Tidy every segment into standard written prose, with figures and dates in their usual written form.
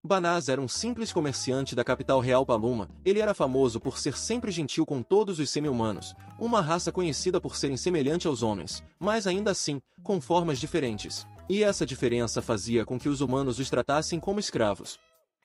Banaz era um simples comerciante da capital real Paluma. Ele era famoso por ser sempre gentil com todos os semi-humanos, uma raça conhecida por serem semelhante aos homens, mas ainda assim, com formas diferentes. E essa diferença fazia com que os humanos os tratassem como escravos.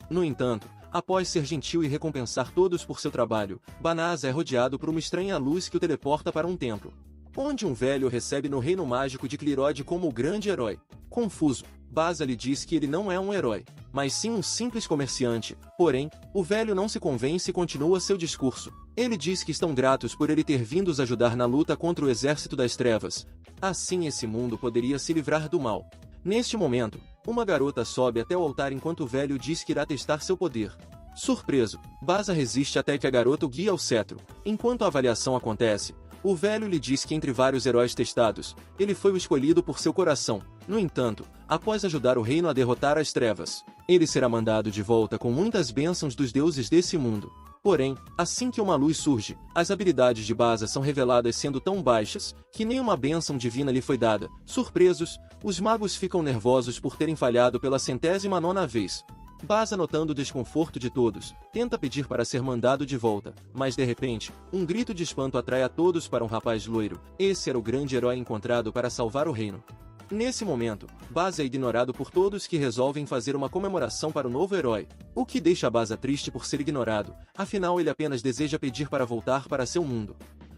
No entanto, após ser gentil e recompensar todos por seu trabalho, Banaz é rodeado por uma estranha luz que o teleporta para um templo, onde um velho o recebe no reino mágico de Clirod como o grande herói. Confuso, Baza lhe diz que ele não é um herói, mas sim um simples comerciante. Porém, o velho não se convence e continua seu discurso. Ele diz que estão gratos por ele ter vindo os ajudar na luta contra o exército das trevas. Assim esse mundo poderia se livrar do mal. Neste momento, uma garota sobe até o altar enquanto o velho diz que irá testar seu poder. Surpreso, Baza resiste até que a garota o guie ao cetro. Enquanto a avaliação acontece, o velho lhe diz que entre vários heróis testados, ele foi o escolhido por seu coração. No entanto, após ajudar o reino a derrotar as trevas, ele será mandado de volta com muitas bênçãos dos deuses desse mundo. Porém, assim que uma luz surge, as habilidades de Baza são reveladas sendo tão baixas, que nenhuma bênção divina lhe foi dada. Surpresos, os magos ficam nervosos por terem falhado pela 109ª vez. Baza, notando o desconforto de todos, tenta pedir para ser mandado de volta, mas de repente, um grito de espanto atrai a todos para um rapaz loiro. Esse era o grande herói encontrado para salvar o reino. Nesse momento, Baza é ignorado por todos que resolvem fazer uma comemoração para o novo herói, o que deixa Baza triste por ser ignorado, afinal ele apenas deseja pedir para voltar para seu mundo.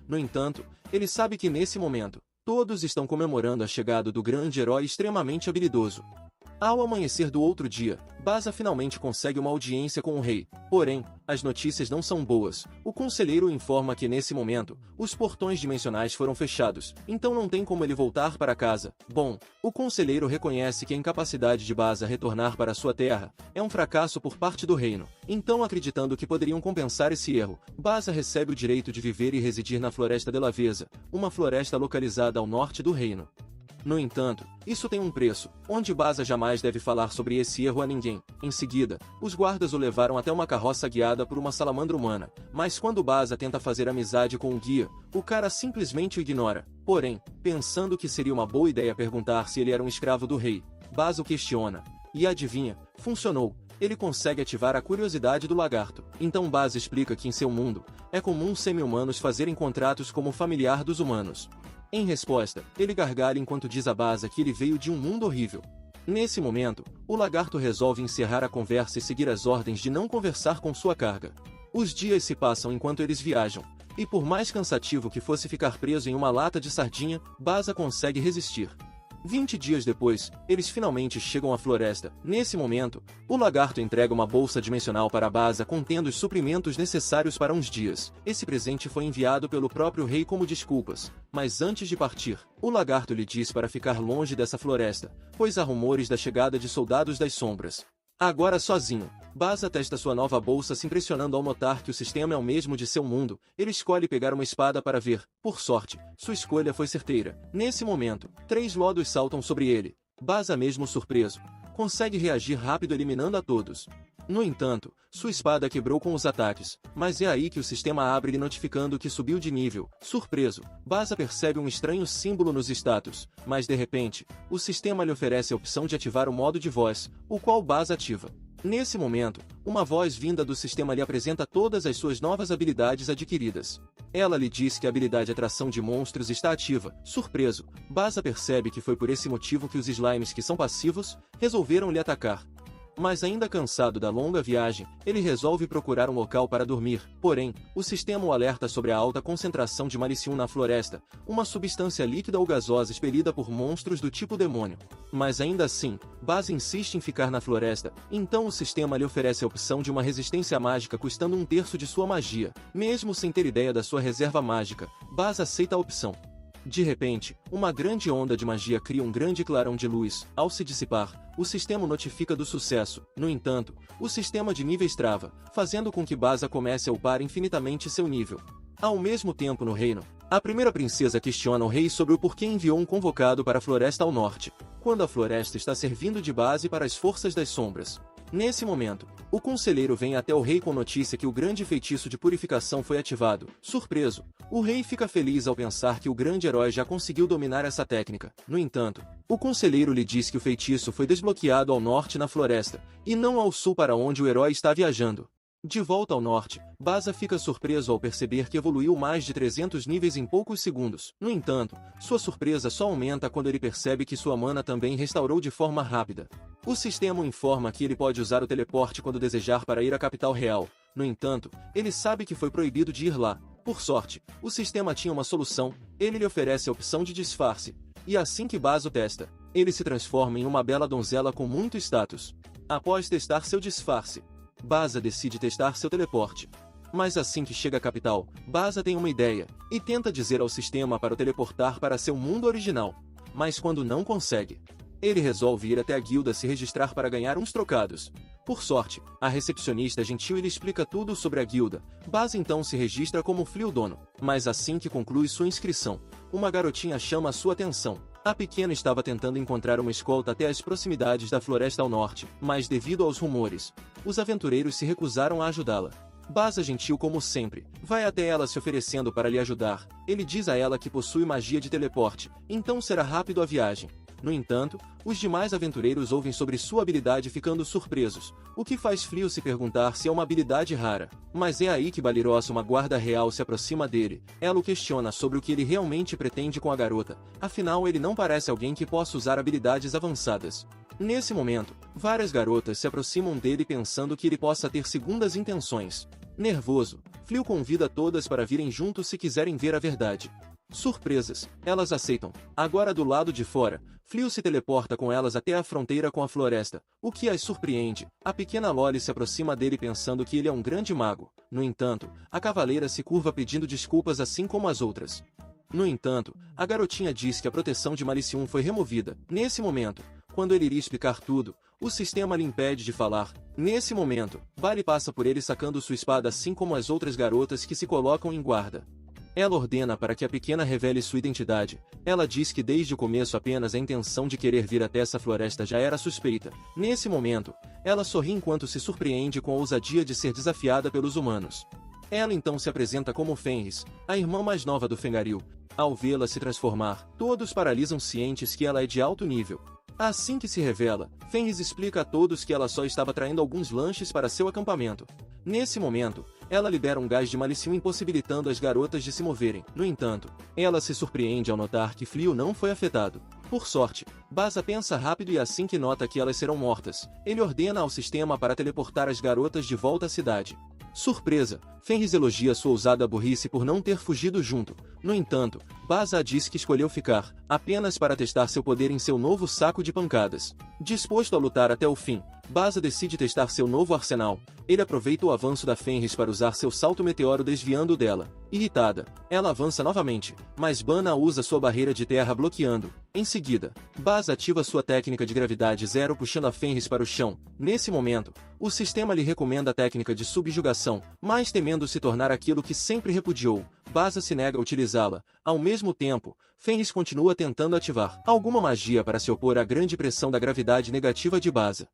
No entanto, ele sabe que nesse momento, todos estão comemorando a chegada do grande herói extremamente habilidoso. Ao amanhecer do outro dia, Baza finalmente consegue uma audiência com o rei. Porém, as notícias não são boas. O conselheiro informa que nesse momento, os portões dimensionais foram fechados, então não tem como ele voltar para casa. Bom, o conselheiro reconhece que a incapacidade de Baza retornar para sua terra é um fracasso por parte do reino. Então, acreditando que poderiam compensar esse erro, Baza recebe o direito de viver e residir na Floresta de Laveza, uma floresta localizada ao norte do reino. No entanto, isso tem um preço, onde Baza jamais deve falar sobre esse erro a ninguém. Em seguida, os guardas o levaram até uma carroça guiada por uma salamandra humana, mas quando Baza tenta fazer amizade com o guia, o cara simplesmente o ignora. Porém, pensando que seria uma boa ideia perguntar se ele era um escravo do rei, Baza o questiona. E adivinha, funcionou. Ele consegue ativar a curiosidade do lagarto. Então Baza explica que em seu mundo, é comum semi-humanos fazerem contratos como familiar dos humanos. Em resposta, ele gargalha enquanto diz a Baza que ele veio de um mundo horrível. Nesse momento, o lagarto resolve encerrar a conversa e seguir as ordens de não conversar com sua carga. Os dias se passam enquanto eles viajam, e por mais cansativo que fosse ficar preso em uma lata de sardinha, Baza consegue resistir. 20 dias depois, eles finalmente chegam à floresta. Nesse momento, o lagarto entrega uma bolsa dimensional para Baza contendo os suprimentos necessários para uns dias. Esse presente foi enviado pelo próprio rei como desculpas, mas antes de partir, o lagarto lhe diz para ficar longe dessa floresta, pois há rumores da chegada de soldados das sombras. Agora sozinho, Baza testa sua nova bolsa se impressionando ao notar que o sistema é o mesmo de seu mundo. Ele escolhe pegar uma espada para ver. Por sorte, sua escolha foi certeira. Nesse momento, 3 lodos saltam sobre ele. Baza, mesmo surpreso, consegue reagir rápido eliminando a todos. No entanto, sua espada quebrou com os ataques, mas é aí que o sistema abre lhe notificando que subiu de nível. Surpreso, Baza percebe um estranho símbolo nos status, mas de repente, o sistema lhe oferece a opção de ativar o modo de voz, o qual Baza ativa. Nesse momento, uma voz vinda do sistema lhe apresenta todas as suas novas habilidades adquiridas. Ela lhe diz que a habilidade Atração de Monstros está ativa. Surpreso, Baza percebe que foi por esse motivo que os slimes que são passivos, resolveram lhe atacar. Mas ainda cansado da longa viagem, ele resolve procurar um local para dormir. Porém, o sistema o alerta sobre a alta concentração de malicium na floresta, uma substância líquida ou gasosa expelida por monstros do tipo demônio. Mas ainda assim, Baza insiste em ficar na floresta, então o sistema lhe oferece a opção de uma resistência mágica custando 1/3 de sua magia. Mesmo sem ter ideia da sua reserva mágica, Baza aceita a opção. De repente, uma grande onda de magia cria um grande clarão de luz. Ao se dissipar, o sistema notifica do sucesso. No entanto, o sistema de níveis trava, fazendo com que Baza comece a upar infinitamente seu nível. Ao mesmo tempo no reino, a primeira princesa questiona o rei sobre o porquê enviou um convocado para a floresta ao norte, quando a floresta está servindo de base para as forças das sombras. Nesse momento, O conselheiro vem até o rei com notícia que o grande feitiço de purificação foi ativado. Surpreso, o rei fica feliz ao pensar que o grande herói já conseguiu dominar essa técnica. No entanto, o conselheiro lhe diz que o feitiço foi desbloqueado ao norte na floresta, e não ao sul para onde o herói está viajando. De volta ao norte, Baza fica surpreso ao perceber que evoluiu mais de 300 níveis em poucos segundos. No entanto, sua surpresa só aumenta quando ele percebe que sua mana também restaurou de forma rápida. O sistema o informa que ele pode usar o teleporte quando desejar para ir à capital real. No entanto, ele sabe que foi proibido de ir lá. Por sorte, o sistema tinha uma solução, ele lhe oferece a opção de disfarce. E assim que Baza o testa, ele se transforma em uma bela donzela com muito status. Após testar seu disfarce, Baza decide testar seu teleporte. Mas assim que chega à capital, Baza tem uma ideia, e tenta dizer ao sistema para o teleportar para seu mundo original. Mas quando não consegue, ele resolve ir até a guilda se registrar para ganhar uns trocados. Por sorte, a recepcionista é gentil e lhe explica tudo sobre a guilda. Baza então se registra como Fliodono, mas assim que conclui sua inscrição, uma garotinha chama sua atenção. A pequena estava tentando encontrar uma escolta até as proximidades da floresta ao norte, mas devido aos rumores, os aventureiros se recusaram a ajudá-la. Baza, gentil como sempre, vai até ela se oferecendo para lhe ajudar. Ele diz a ela que possui magia de teleporte, então será rápido a viagem. No entanto, os demais aventureiros ouvem sobre sua habilidade ficando surpresos, o que faz Flio se perguntar se é uma habilidade rara. Mas é aí que Balirosa, uma guarda real, se aproxima dele. Ela o questiona sobre o que ele realmente pretende com a garota, afinal ele não parece alguém que possa usar habilidades avançadas. Nesse momento, várias garotas se aproximam dele pensando que ele possa ter segundas intenções. Nervoso, Flio convida todas para virem juntos se quiserem ver a verdade. Surpresas, elas aceitam. Agora do lado de fora, Flio se teleporta com elas até a fronteira com a floresta, o que as surpreende. A pequena Loli se aproxima dele pensando que ele é um grande mago. No entanto, a cavaleira se curva pedindo desculpas assim como as outras. No entanto, a garotinha diz que a proteção de Malicium foi removida. Nesse momento, quando ele iria explicar tudo, o sistema lhe impede de falar. Nesse momento, Bali passa por ele sacando sua espada assim como as outras garotas que se colocam em guarda. Ela ordena para que a pequena revele sua identidade. Ela diz que desde o começo apenas a intenção de querer vir até essa floresta já era suspeita. Nesse momento, ela sorri enquanto se surpreende com a ousadia de ser desafiada pelos humanos. Ela então se apresenta como Fenris, a irmã mais nova do Fengaril. Ao vê-la se transformar, todos paralisam cientes que ela é de alto nível. Assim que se revela, Fenris explica a todos que ela só estava traindo alguns lanches para seu acampamento. Nesse momento, ela libera um gás de Malicium impossibilitando as garotas de se moverem. No entanto, ela se surpreende ao notar que Flio não foi afetado. Por sorte, Baza pensa rápido e assim que nota que elas serão mortas, ele ordena ao sistema para teleportar as garotas de volta à cidade. Surpresa, Fenris elogia sua ousada burrice por não ter fugido junto. No entanto, Baza diz que escolheu ficar, apenas para testar seu poder em seu novo saco de pancadas. Disposto a lutar até o fim, Baza decide testar seu novo arsenal. Ele aproveita o avanço da Fenris para usar seu salto meteoro desviando dela. Irritada, ela avança novamente, mas Bana usa sua barreira de terra bloqueando. Em seguida, Baza ativa sua técnica de gravidade zero puxando a Fenris para o chão. Nesse momento, o sistema lhe recomenda a técnica de subjugação, mas temendo se tornar aquilo que sempre repudiou, Baza se nega a utilizá-la. Ao mesmo tempo, Fenris continua tentando ativar alguma magia para se opor à grande pressão da gravidade negativa de Baza.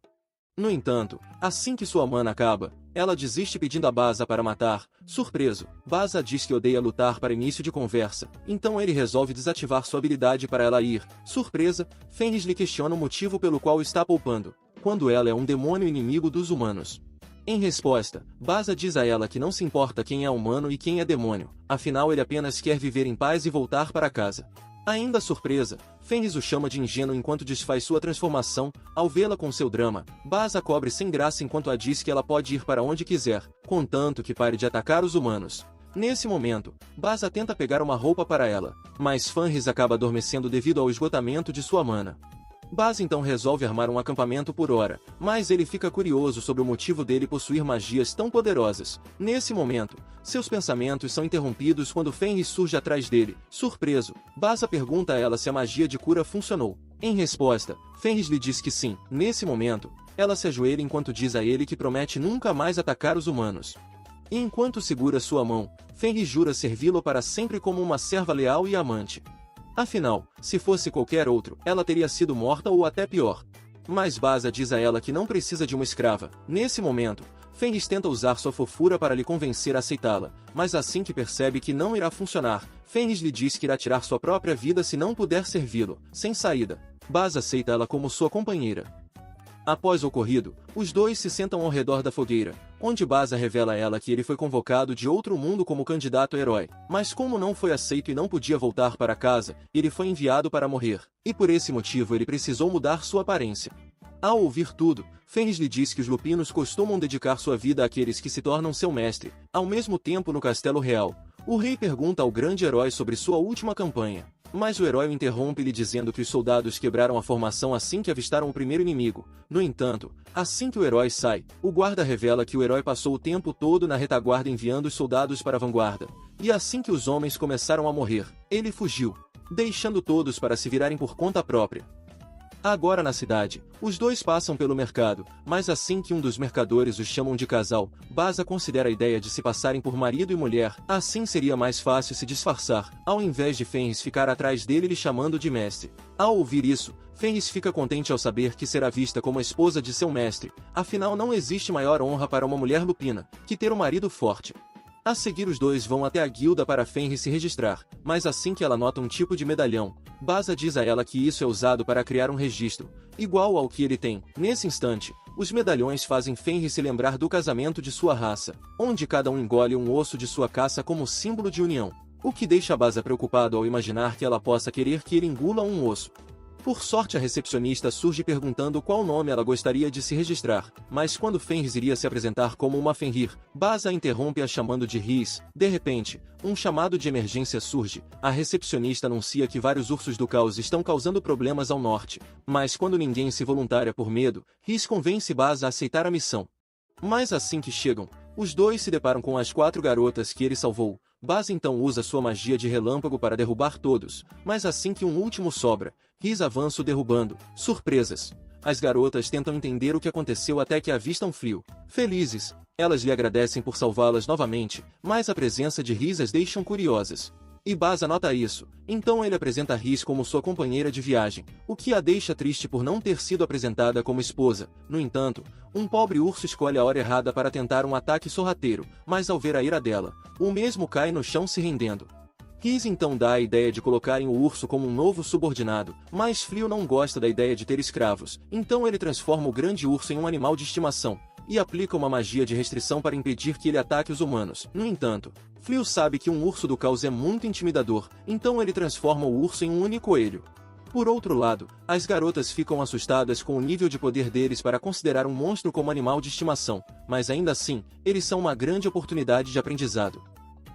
No entanto, assim que sua mana acaba, ela desiste pedindo a Baza para matar. Surpreso, Baza diz que odeia lutar para início de conversa, então ele resolve desativar sua habilidade para ela ir. Surpresa, Fenris lhe questiona o motivo pelo qual está poupando, quando ela é um demônio inimigo dos humanos. Em resposta, Baza diz a ela que não se importa quem é humano e quem é demônio, afinal ele apenas quer viver em paz e voltar para casa. Ainda surpresa, Fenris o chama de ingênuo enquanto desfaz sua transformação. Ao vê-la com seu drama, Baza cobre sem graça enquanto a diz que ela pode ir para onde quiser, contanto que pare de atacar os humanos. Nesse momento, Baza tenta pegar uma roupa para ela, mas Fenris acaba adormecendo devido ao esgotamento de sua mana. Baza então resolve armar um acampamento por hora, mas ele fica curioso sobre o motivo dele possuir magias tão poderosas. Nesse momento, seus pensamentos são interrompidos quando Fenris surge atrás dele. Surpreso, Baza pergunta a ela se a magia de cura funcionou. Em resposta, Fenris lhe diz que sim. Nesse momento, ela se ajoelha enquanto diz a ele que promete nunca mais atacar os humanos. E enquanto segura sua mão, Fenris jura servi-lo para sempre como uma serva leal e amante. Afinal, se fosse qualquer outro, ela teria sido morta ou até pior. mas Baza diz a ela que não precisa de uma escrava. Nesse momento, Fenris tenta usar sua fofura para lhe convencer a aceitá-la, mas assim que percebe que não irá funcionar, Fenris lhe diz que irá tirar sua própria vida se não puder servi-lo, sem saída. Baza aceita ela como sua companheira. Após o ocorrido, os dois se sentam ao redor da fogueira, onde Baza revela a ela que ele foi convocado de outro mundo como candidato a herói, mas como não foi aceito e não podia voltar para casa, ele foi enviado para morrer, e por esse motivo ele precisou mudar sua aparência. Ao ouvir tudo, Fenris lhe diz que os lupinos costumam dedicar sua vida àqueles que se tornam seu mestre. Ao mesmo tempo, no Castelo Real, o rei pergunta ao grande herói sobre sua última campanha, mas o herói o interrompe-lhe dizendo que os soldados quebraram a formação assim que avistaram o primeiro inimigo. No entanto, assim que o herói sai, o guarda revela que o herói passou o tempo todo na retaguarda enviando os soldados para a vanguarda, e assim que os homens começaram a morrer, ele fugiu, deixando todos para se virarem por conta própria. Agora na cidade, os dois passam pelo mercado, mas assim que um dos mercadores os chamam de casal, Baza considera a ideia de se passarem por marido e mulher, assim seria mais fácil se disfarçar, ao invés de Fenris ficar atrás dele lhe chamando de mestre. Ao ouvir isso, Fenris fica contente ao saber que será vista como a esposa de seu mestre, afinal não existe maior honra para uma mulher lupina, que ter um marido forte. A seguir os dois vão até a guilda para Fenris se registrar, mas assim que ela nota um tipo de medalhão, Baza diz a ela que isso é usado para criar um registro, igual ao que ele tem. Nesse instante, os medalhões fazem Fenris se lembrar do casamento de sua raça, onde cada um engole um osso de sua caça como símbolo de união, o que deixa Baza preocupado ao imaginar que ela possa querer que ele engula um osso. Por sorte, a recepcionista surge perguntando qual nome ela gostaria de se registrar, mas quando Fenris iria se apresentar como uma Fenrir, Baza a interrompe-a chamando de Rhys. De repente, um chamado de emergência surge. A recepcionista anuncia que vários ursos do caos estão causando problemas ao norte, mas quando ninguém se voluntaria por medo, Rhys convence Baza a aceitar a missão. Mas assim que chegam, os dois se deparam com as 4 garotas que ele salvou. Baza então usa sua magia de relâmpago para derrubar todos, mas assim que um último sobra, Rhys avança o derrubando. Surpresas! As garotas tentam entender o que aconteceu até que avistam Frio. Felizes, elas lhe agradecem por salvá-las novamente, mas a presença de Rhys as deixam curiosas. E Baza nota isso, então ele apresenta Rhys como sua companheira de viagem, o que a deixa triste por não ter sido apresentada como esposa. No entanto, um pobre urso escolhe a hora errada para tentar um ataque sorrateiro, mas ao ver a ira dela, o mesmo cai no chão se rendendo. Rhys então dá a ideia de colocarem o urso como um novo subordinado, mas Frio não gosta da ideia de ter escravos, então ele transforma o grande urso em um animal de estimação, e aplica uma magia de restrição para impedir que ele ataque os humanos. No entanto, Frio sabe que um urso do caos é muito intimidador, então ele transforma o urso em um único coelho. Por outro lado, as garotas ficam assustadas com o nível de poder deles para considerar um monstro como animal de estimação, mas ainda assim, eles são uma grande oportunidade de aprendizado.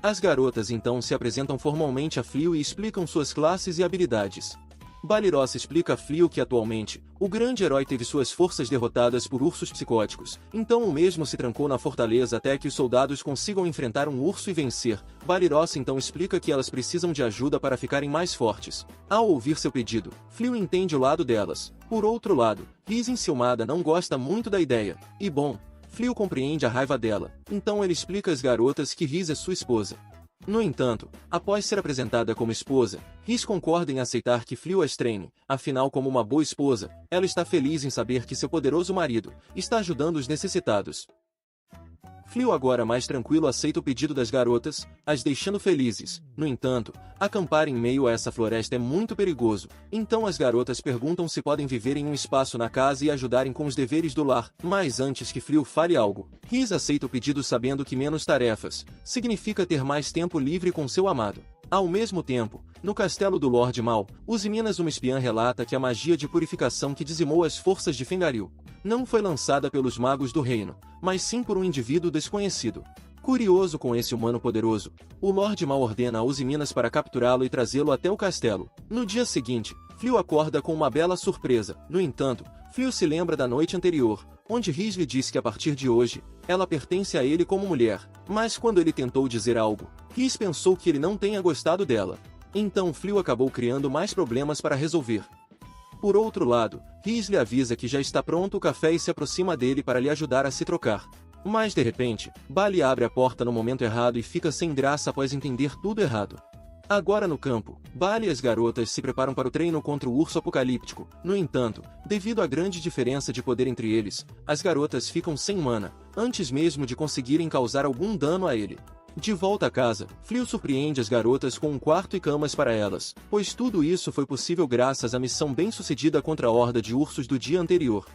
As garotas então se apresentam formalmente a Frio e explicam suas classes e habilidades. Balirossa explica a Frio que atualmente, o grande herói teve suas forças derrotadas por ursos psicóticos, então o mesmo se trancou na fortaleza até que os soldados consigam enfrentar um urso e vencer. Balirossa então explica que elas precisam de ajuda para ficarem mais fortes. Ao ouvir seu pedido, Frio entende o lado delas. Por outro lado, Rhys enciumada não gosta muito da ideia, e bom, Frio compreende a raiva dela, então ele explica às garotas que Rhys é sua esposa. No entanto, após ser apresentada como esposa, Rhys concorda em aceitar que Frio as treine, afinal como uma boa esposa, ela está feliz em saber que seu poderoso marido está ajudando os necessitados. Frio agora mais tranquilo aceita o pedido das garotas, as deixando felizes. No entanto, acampar em meio a essa floresta é muito perigoso, então as garotas perguntam se podem viver em um espaço na casa e ajudarem com os deveres do lar. Mas antes que Frio fale algo, Rhys aceita o pedido sabendo que menos tarefas significa ter mais tempo livre com seu amado. Ao mesmo tempo, no castelo do Lorde Mal, Usiminas, uma espiã, relata que a magia de purificação que dizimou as forças de Fengaril não foi lançada pelos magos do reino, mas sim por um indivíduo desconhecido. Curioso com esse humano poderoso, o Lorde Mal ordena a Usiminas para capturá-lo e trazê-lo até o castelo. No dia seguinte, Frio acorda com uma bela surpresa. No entanto, Frio se lembra da noite anterior, onde Rhys lhe disse que a partir de hoje, ela pertence a ele como mulher. Mas quando ele tentou dizer algo, Rhys pensou que ele não tenha gostado dela. Então Frio acabou criando mais problemas para resolver. Por outro lado, Rhys lhe avisa que já está pronto o café e se aproxima dele para lhe ajudar a se trocar. Mas de repente, Bali abre a porta no momento errado e fica sem graça após entender tudo errado. Agora no campo, Bali e as garotas se preparam para o treino contra o urso apocalíptico. No entanto, devido à grande diferença de poder entre eles, as garotas ficam sem mana, antes mesmo de conseguirem causar algum dano a ele. De volta a casa, Fleo surpreende as garotas com um quarto e camas para elas, pois tudo isso foi possível graças à missão bem-sucedida contra a horda de ursos do dia anterior.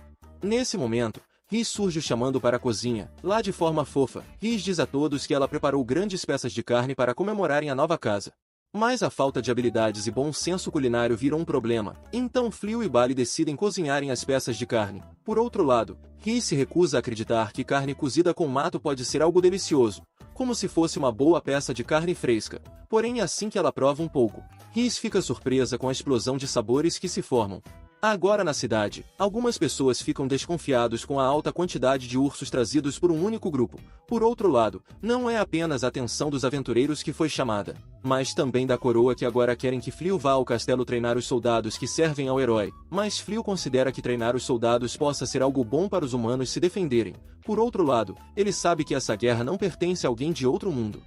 Nesse momento, Rhys surge chamando para a cozinha. Lá de forma fofa, Rhys diz a todos que ela preparou grandes peças de carne para comemorarem a nova casa. Mas a falta de habilidades e bom senso culinário viram um problema, então Fleo e Bali decidem cozinharem as peças de carne. Por outro lado, Rhys se recusa a acreditar que carne cozida com mato pode ser algo delicioso, como se fosse uma boa peça de carne fresca. Porém, assim que ela prova um pouco, Rhys fica surpresa com a explosão de sabores que se formam. Agora na cidade, algumas pessoas ficam desconfiados com a alta quantidade de ursos trazidos por um único grupo. Por outro lado, não é apenas a atenção dos aventureiros que foi chamada, mas também da coroa que agora querem que Fleo vá ao castelo treinar os soldados que servem ao herói. Mas Fleo considera que treinar os soldados possa ser algo bom para os humanos se defenderem. Por outro lado, ele sabe que essa guerra não pertence a alguém de outro mundo.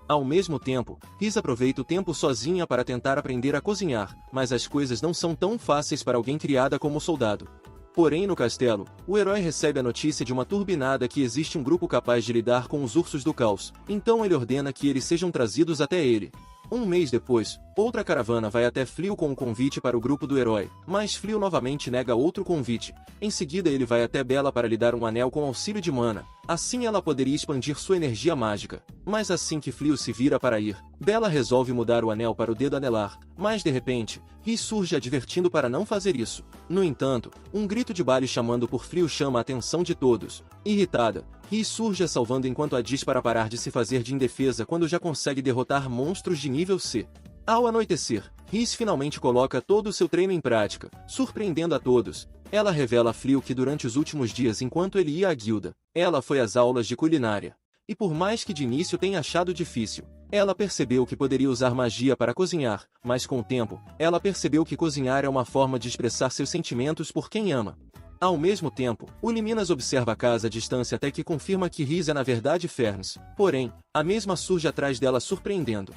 Ao mesmo tempo, Rhys aproveita o tempo sozinha para tentar aprender a cozinhar, mas as coisas não são tão fáceis para alguém criada como soldado. Porém no castelo, o herói recebe a notícia de uma turbinada que existe um grupo capaz de lidar com os ursos do caos, então ele ordena que eles sejam trazidos até ele. Um mês depois, outra caravana vai até Fleo com um convite para o grupo do herói, mas Fleo novamente nega outro convite. Em seguida ele vai até Bella para lhe dar um anel com auxílio de mana, assim ela poderia expandir sua energia mágica. Mas assim que Fleo se vira para ir, Bella resolve mudar o anel para o dedo anelar, mas de repente, Rhys surge advertindo para não fazer isso. No entanto, um grito de Bali chamando por Fleo chama a atenção de todos. Irritada, Rhys surge salvando enquanto a diz para parar de se fazer de indefesa quando já consegue derrotar monstros de nível C. Ao anoitecer, Rhys finalmente coloca todo o seu treino em prática, surpreendendo a todos. Ela revela a Fleo que durante os últimos dias enquanto ele ia à guilda, ela foi às aulas de culinária. E por mais que de início tenha achado difícil, ela percebeu que poderia usar magia para cozinhar, mas com o tempo, ela percebeu que cozinhar é uma forma de expressar seus sentimentos por quem ama. Ao mesmo tempo, o Liminas observa a casa à distância até que confirma que Rhys é na verdade Ferns, porém, a mesma surge atrás dela surpreendendo.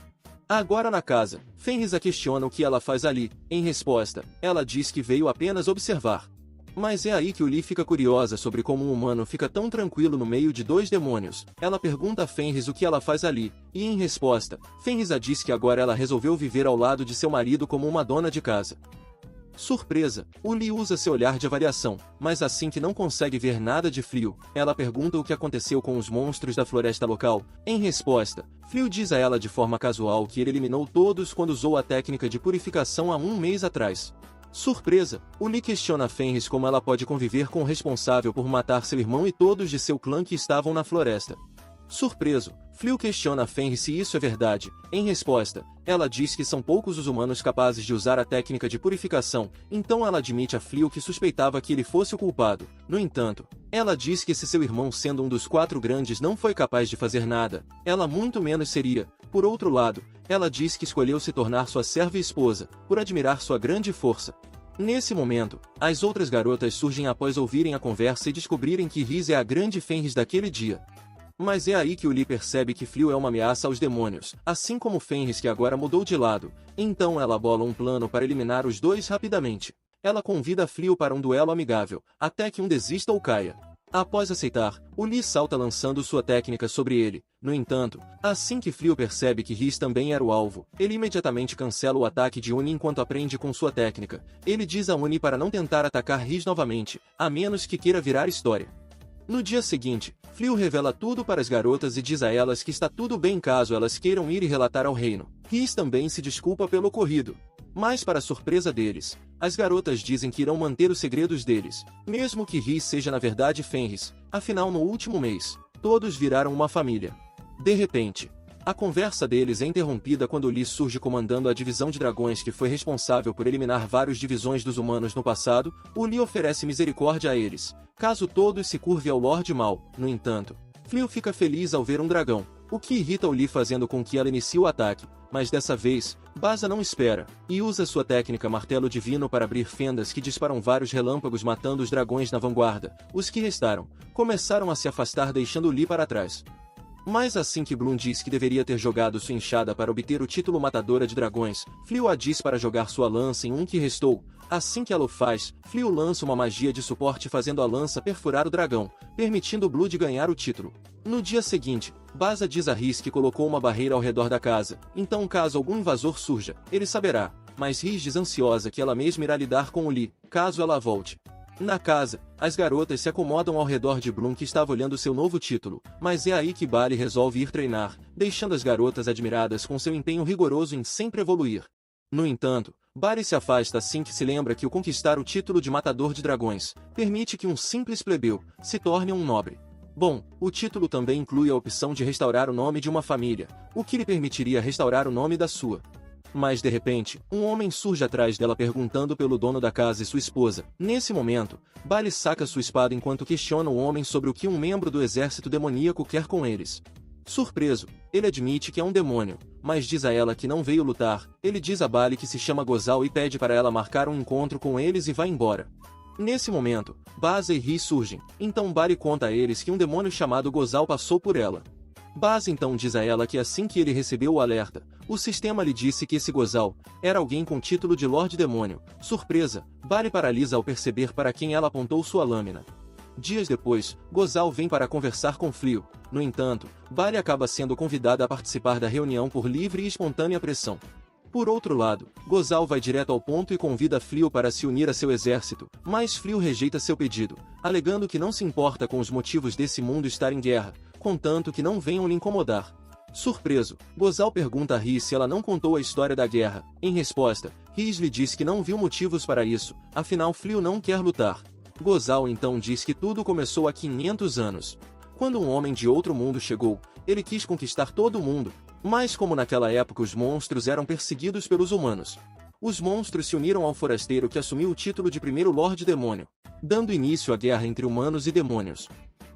Agora na casa, Fenris a questiona o que ela faz ali. Em resposta, ela diz que veio apenas observar. Mas é aí que Uli fica curiosa sobre como um humano fica tão tranquilo no meio de dois demônios. Ela pergunta a Fenris o que ela faz ali, e em resposta, Fenris a diz que agora ela resolveu viver ao lado de seu marido como uma dona de casa. Surpresa, Uli usa seu olhar de avaliação, mas assim que não consegue ver nada de Fleo, ela pergunta o que aconteceu com os monstros da floresta local. Em resposta, Fleo diz a ela de forma casual que ele eliminou todos quando usou a técnica de purificação há um mês atrás. Surpresa, Uli questiona a Fenris como ela pode conviver com o responsável por matar seu irmão e todos de seu clã que estavam na floresta. Surpreso, Fleo questiona a Fenris se isso é verdade. Em resposta, ela diz que são poucos os humanos capazes de usar a técnica de purificação, então ela admite a Fleo que suspeitava que ele fosse o culpado. No entanto, ela diz que se seu irmão sendo um dos 4 grandes não foi capaz de fazer nada, ela muito menos seria. Por outro lado, ela diz que escolheu se tornar sua serva e esposa, por admirar sua grande força. Nesse momento, as outras garotas surgem após ouvirem a conversa e descobrirem que Rhys é a grande Fenris daquele dia. Mas é aí que Uli percebe que Fleo é uma ameaça aos demônios, assim como Fenris que agora mudou de lado. Então ela bola um plano para eliminar os dois rapidamente. Ela convida Fleo para um duelo amigável, até que um desista ou caia. Após aceitar, Uli salta lançando sua técnica sobre ele. No entanto, assim que Fleo percebe que Rhys também era o alvo, ele imediatamente cancela o ataque de Uni enquanto aprende com sua técnica. Ele diz a Uni para não tentar atacar Rhys novamente, a menos que queira virar história. No dia seguinte, Fleo revela tudo para as garotas e diz a elas que está tudo bem caso elas queiram ir e relatar ao reino. Rhys também se desculpa pelo ocorrido. Mas para surpresa deles, as garotas dizem que irão manter os segredos deles, mesmo que Rhys seja na verdade Fenris. Afinal, no último mês, todos viraram uma família. De repente, a conversa deles é interrompida quando Uli surge comandando a divisão de dragões que foi responsável por eliminar várias divisões dos humanos no passado. Uli oferece misericórdia a eles, caso todos se curvem ao Lorde Mal. No entanto, Fleo fica feliz ao ver um dragão, o que irrita Uli fazendo com que ela inicie o ataque. Mas dessa vez, Baza não espera, e usa sua técnica Martelo Divino para abrir fendas que disparam vários relâmpagos matando os dragões na vanguarda. Os que restaram, começaram a se afastar deixando Uli para trás. Mas assim que Bloom diz que deveria ter jogado sua enxada para obter o título Matadora de Dragões, Fliu a diz para jogar sua lança em um que restou. Assim que ela o faz, Fliu lança uma magia de suporte fazendo a lança perfurar o dragão, permitindo Blood ganhar o título. No dia seguinte, Baza diz a Rhys que colocou uma barreira ao redor da casa, então caso algum invasor surja, ele saberá, mas Rhys diz ansiosa que ela mesma irá lidar com o Lee, caso ela volte. Na casa, as garotas se acomodam ao redor de Bloom que estava olhando seu novo título, mas é aí que Barry resolve ir treinar, deixando as garotas admiradas com seu empenho rigoroso em sempre evoluir. No entanto, Barry se afasta assim que se lembra que o conquistar o título de Matador de Dragões permite que um simples plebeu se torne um nobre. Bom, o título também inclui a opção de restaurar o nome de uma família, o que lhe permitiria restaurar o nome da sua. Mas de repente, um homem surge atrás dela perguntando pelo dono da casa e sua esposa. Nesse momento, Barry saca sua espada enquanto questiona o homem sobre o que um membro do exército demoníaco quer com eles. Surpreso, ele admite que é um demônio, mas diz a ela que não veio lutar. Ele diz a Barry que se chama Gozal e pede para ela marcar um encontro com eles e vai embora. Nesse momento, Baza e Rhys surgem, então Barry conta a eles que um demônio chamado Gozal passou por ela. Baza então diz a ela que assim que ele recebeu o alerta, o sistema lhe disse que esse Gozal era alguém com título de Lorde Demônio. Surpresa, Barry paralisa ao perceber para quem ela apontou sua lâmina. Dias depois, Gozal vem para conversar com Fliu. No entanto, Barry acaba sendo convidada a participar da reunião por livre e espontânea pressão. Por outro lado, Gozal vai direto ao ponto e convida Fliu para se unir a seu exército, mas Fliu rejeita seu pedido, alegando que não se importa com os motivos desse mundo estar em guerra, contanto que não venham lhe incomodar. Surpreso, Gozal pergunta a Rhys se ela não contou a história da guerra. Em resposta, Rhys lhe diz que não viu motivos para isso, afinal Fliu não quer lutar. Gozal então diz que tudo começou há 500 anos. Quando um homem de outro mundo chegou, ele quis conquistar todo o mundo, mas como naquela época os monstros eram perseguidos pelos humanos, os monstros se uniram ao forasteiro que assumiu o título de primeiro Lorde Demônio, dando início à guerra entre humanos e demônios.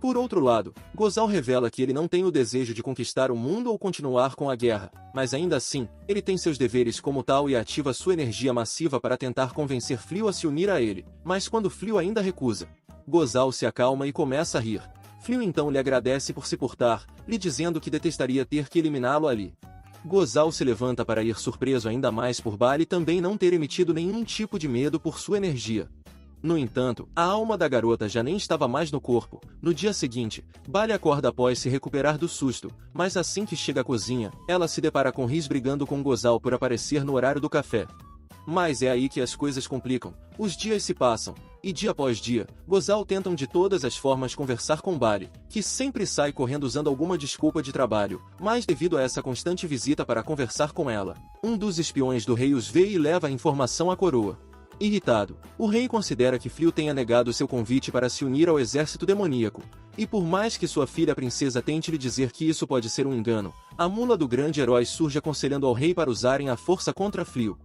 Por outro lado, Gozal revela que ele não tem o desejo de conquistar o mundo ou continuar com a guerra, mas ainda assim, ele tem seus deveres como tal e ativa sua energia massiva para tentar convencer Fliu a se unir a ele, mas quando Fliu ainda recusa, Gozal se acalma e começa a rir. Fliu então lhe agradece por se portar, lhe dizendo que detestaria ter que eliminá-lo ali. Gozal se levanta para ir surpreso ainda mais por Barry também não ter emitido nenhum tipo de medo por sua energia. No entanto, a alma da garota já nem estava mais no corpo. No dia seguinte, Barry acorda após se recuperar do susto, mas assim que chega à cozinha, ela se depara com Rhys brigando com Gozal por aparecer no horário do café. Mas é aí que as coisas complicam. Os dias se passam, e dia após dia, Gozal tentam de todas as formas conversar com Barry, que sempre sai correndo usando alguma desculpa de trabalho, mas devido a essa constante visita para conversar com ela, um dos espiões do rei os vê e leva a informação à coroa. Irritado, o rei considera que Fliu tenha negado seu convite para se unir ao exército demoníaco, e por mais que sua filha princesa tente lhe dizer que isso pode ser um engano, a mula do grande herói surge aconselhando ao rei para usarem a força contra Fliu.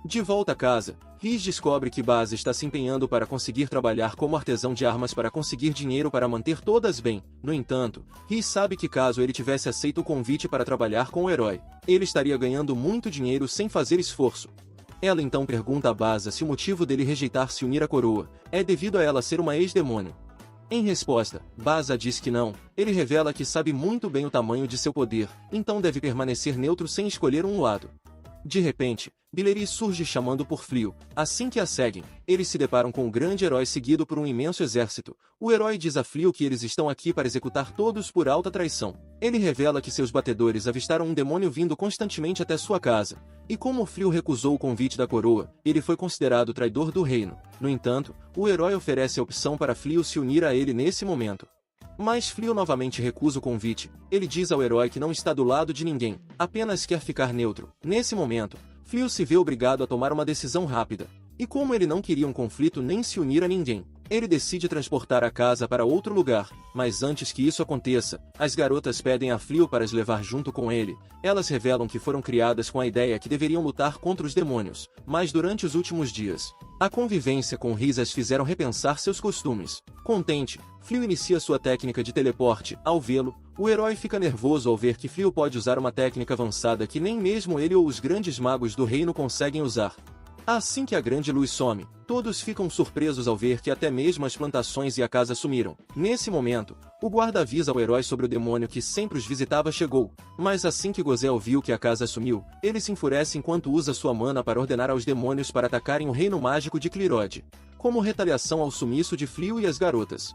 De volta a casa, Rhys descobre que Baza está se empenhando para conseguir trabalhar como artesão de armas para conseguir dinheiro para manter todas bem. No entanto, Rhys sabe que caso ele tivesse aceito o convite para trabalhar com o herói, ele estaria ganhando muito dinheiro sem fazer esforço. Ela então pergunta a Baza se o motivo dele rejeitar se unir à coroa é devido a ela ser uma ex-demônio. Em resposta, Baza diz que não. Ele revela que sabe muito bem o tamanho de seu poder, então deve permanecer neutro sem escolher um lado. De repente, Billeri surge chamando por Fliu. Assim que a seguem, eles se deparam com o grande herói seguido por um imenso exército. O herói diz a Fliu que eles estão aqui para executar todos por alta traição. Ele revela que seus batedores avistaram um demônio vindo constantemente até sua casa. E como Fliu recusou o convite da coroa, ele foi considerado traidor do reino. No entanto, o herói oferece a opção para Fliu se unir a ele nesse momento. Mas Fliu novamente recusa o convite. Ele diz ao herói que não está do lado de ninguém, apenas quer ficar neutro. Nesse momento, Fliu se vê obrigado a tomar uma decisão rápida. E como ele não queria um conflito nem se unir a ninguém, ele decide transportar a casa para outro lugar. Mas antes que isso aconteça, as garotas pedem a Fliu para as levar junto com ele. Elas revelam que foram criadas com a ideia que deveriam lutar contra os demônios, mas durante os últimos dias, a convivência com Rhys as fizeram repensar seus costumes. Contente, Fliu inicia sua técnica de teleporte. Ao vê-lo, o herói fica nervoso ao ver que Fliu pode usar uma técnica avançada que nem mesmo ele ou os grandes magos do reino conseguem usar. Assim que a grande luz some, todos ficam surpresos ao ver que até mesmo as plantações e a casa sumiram. Nesse momento, O guarda avisa ao herói sobre o demônio que sempre os visitava chegou, mas assim que Gozel viu que a casa sumiu, ele se enfurece enquanto usa sua mana para ordenar aos demônios para atacarem o reino mágico de Clyrod, como retaliação ao sumiço de Flio e as garotas.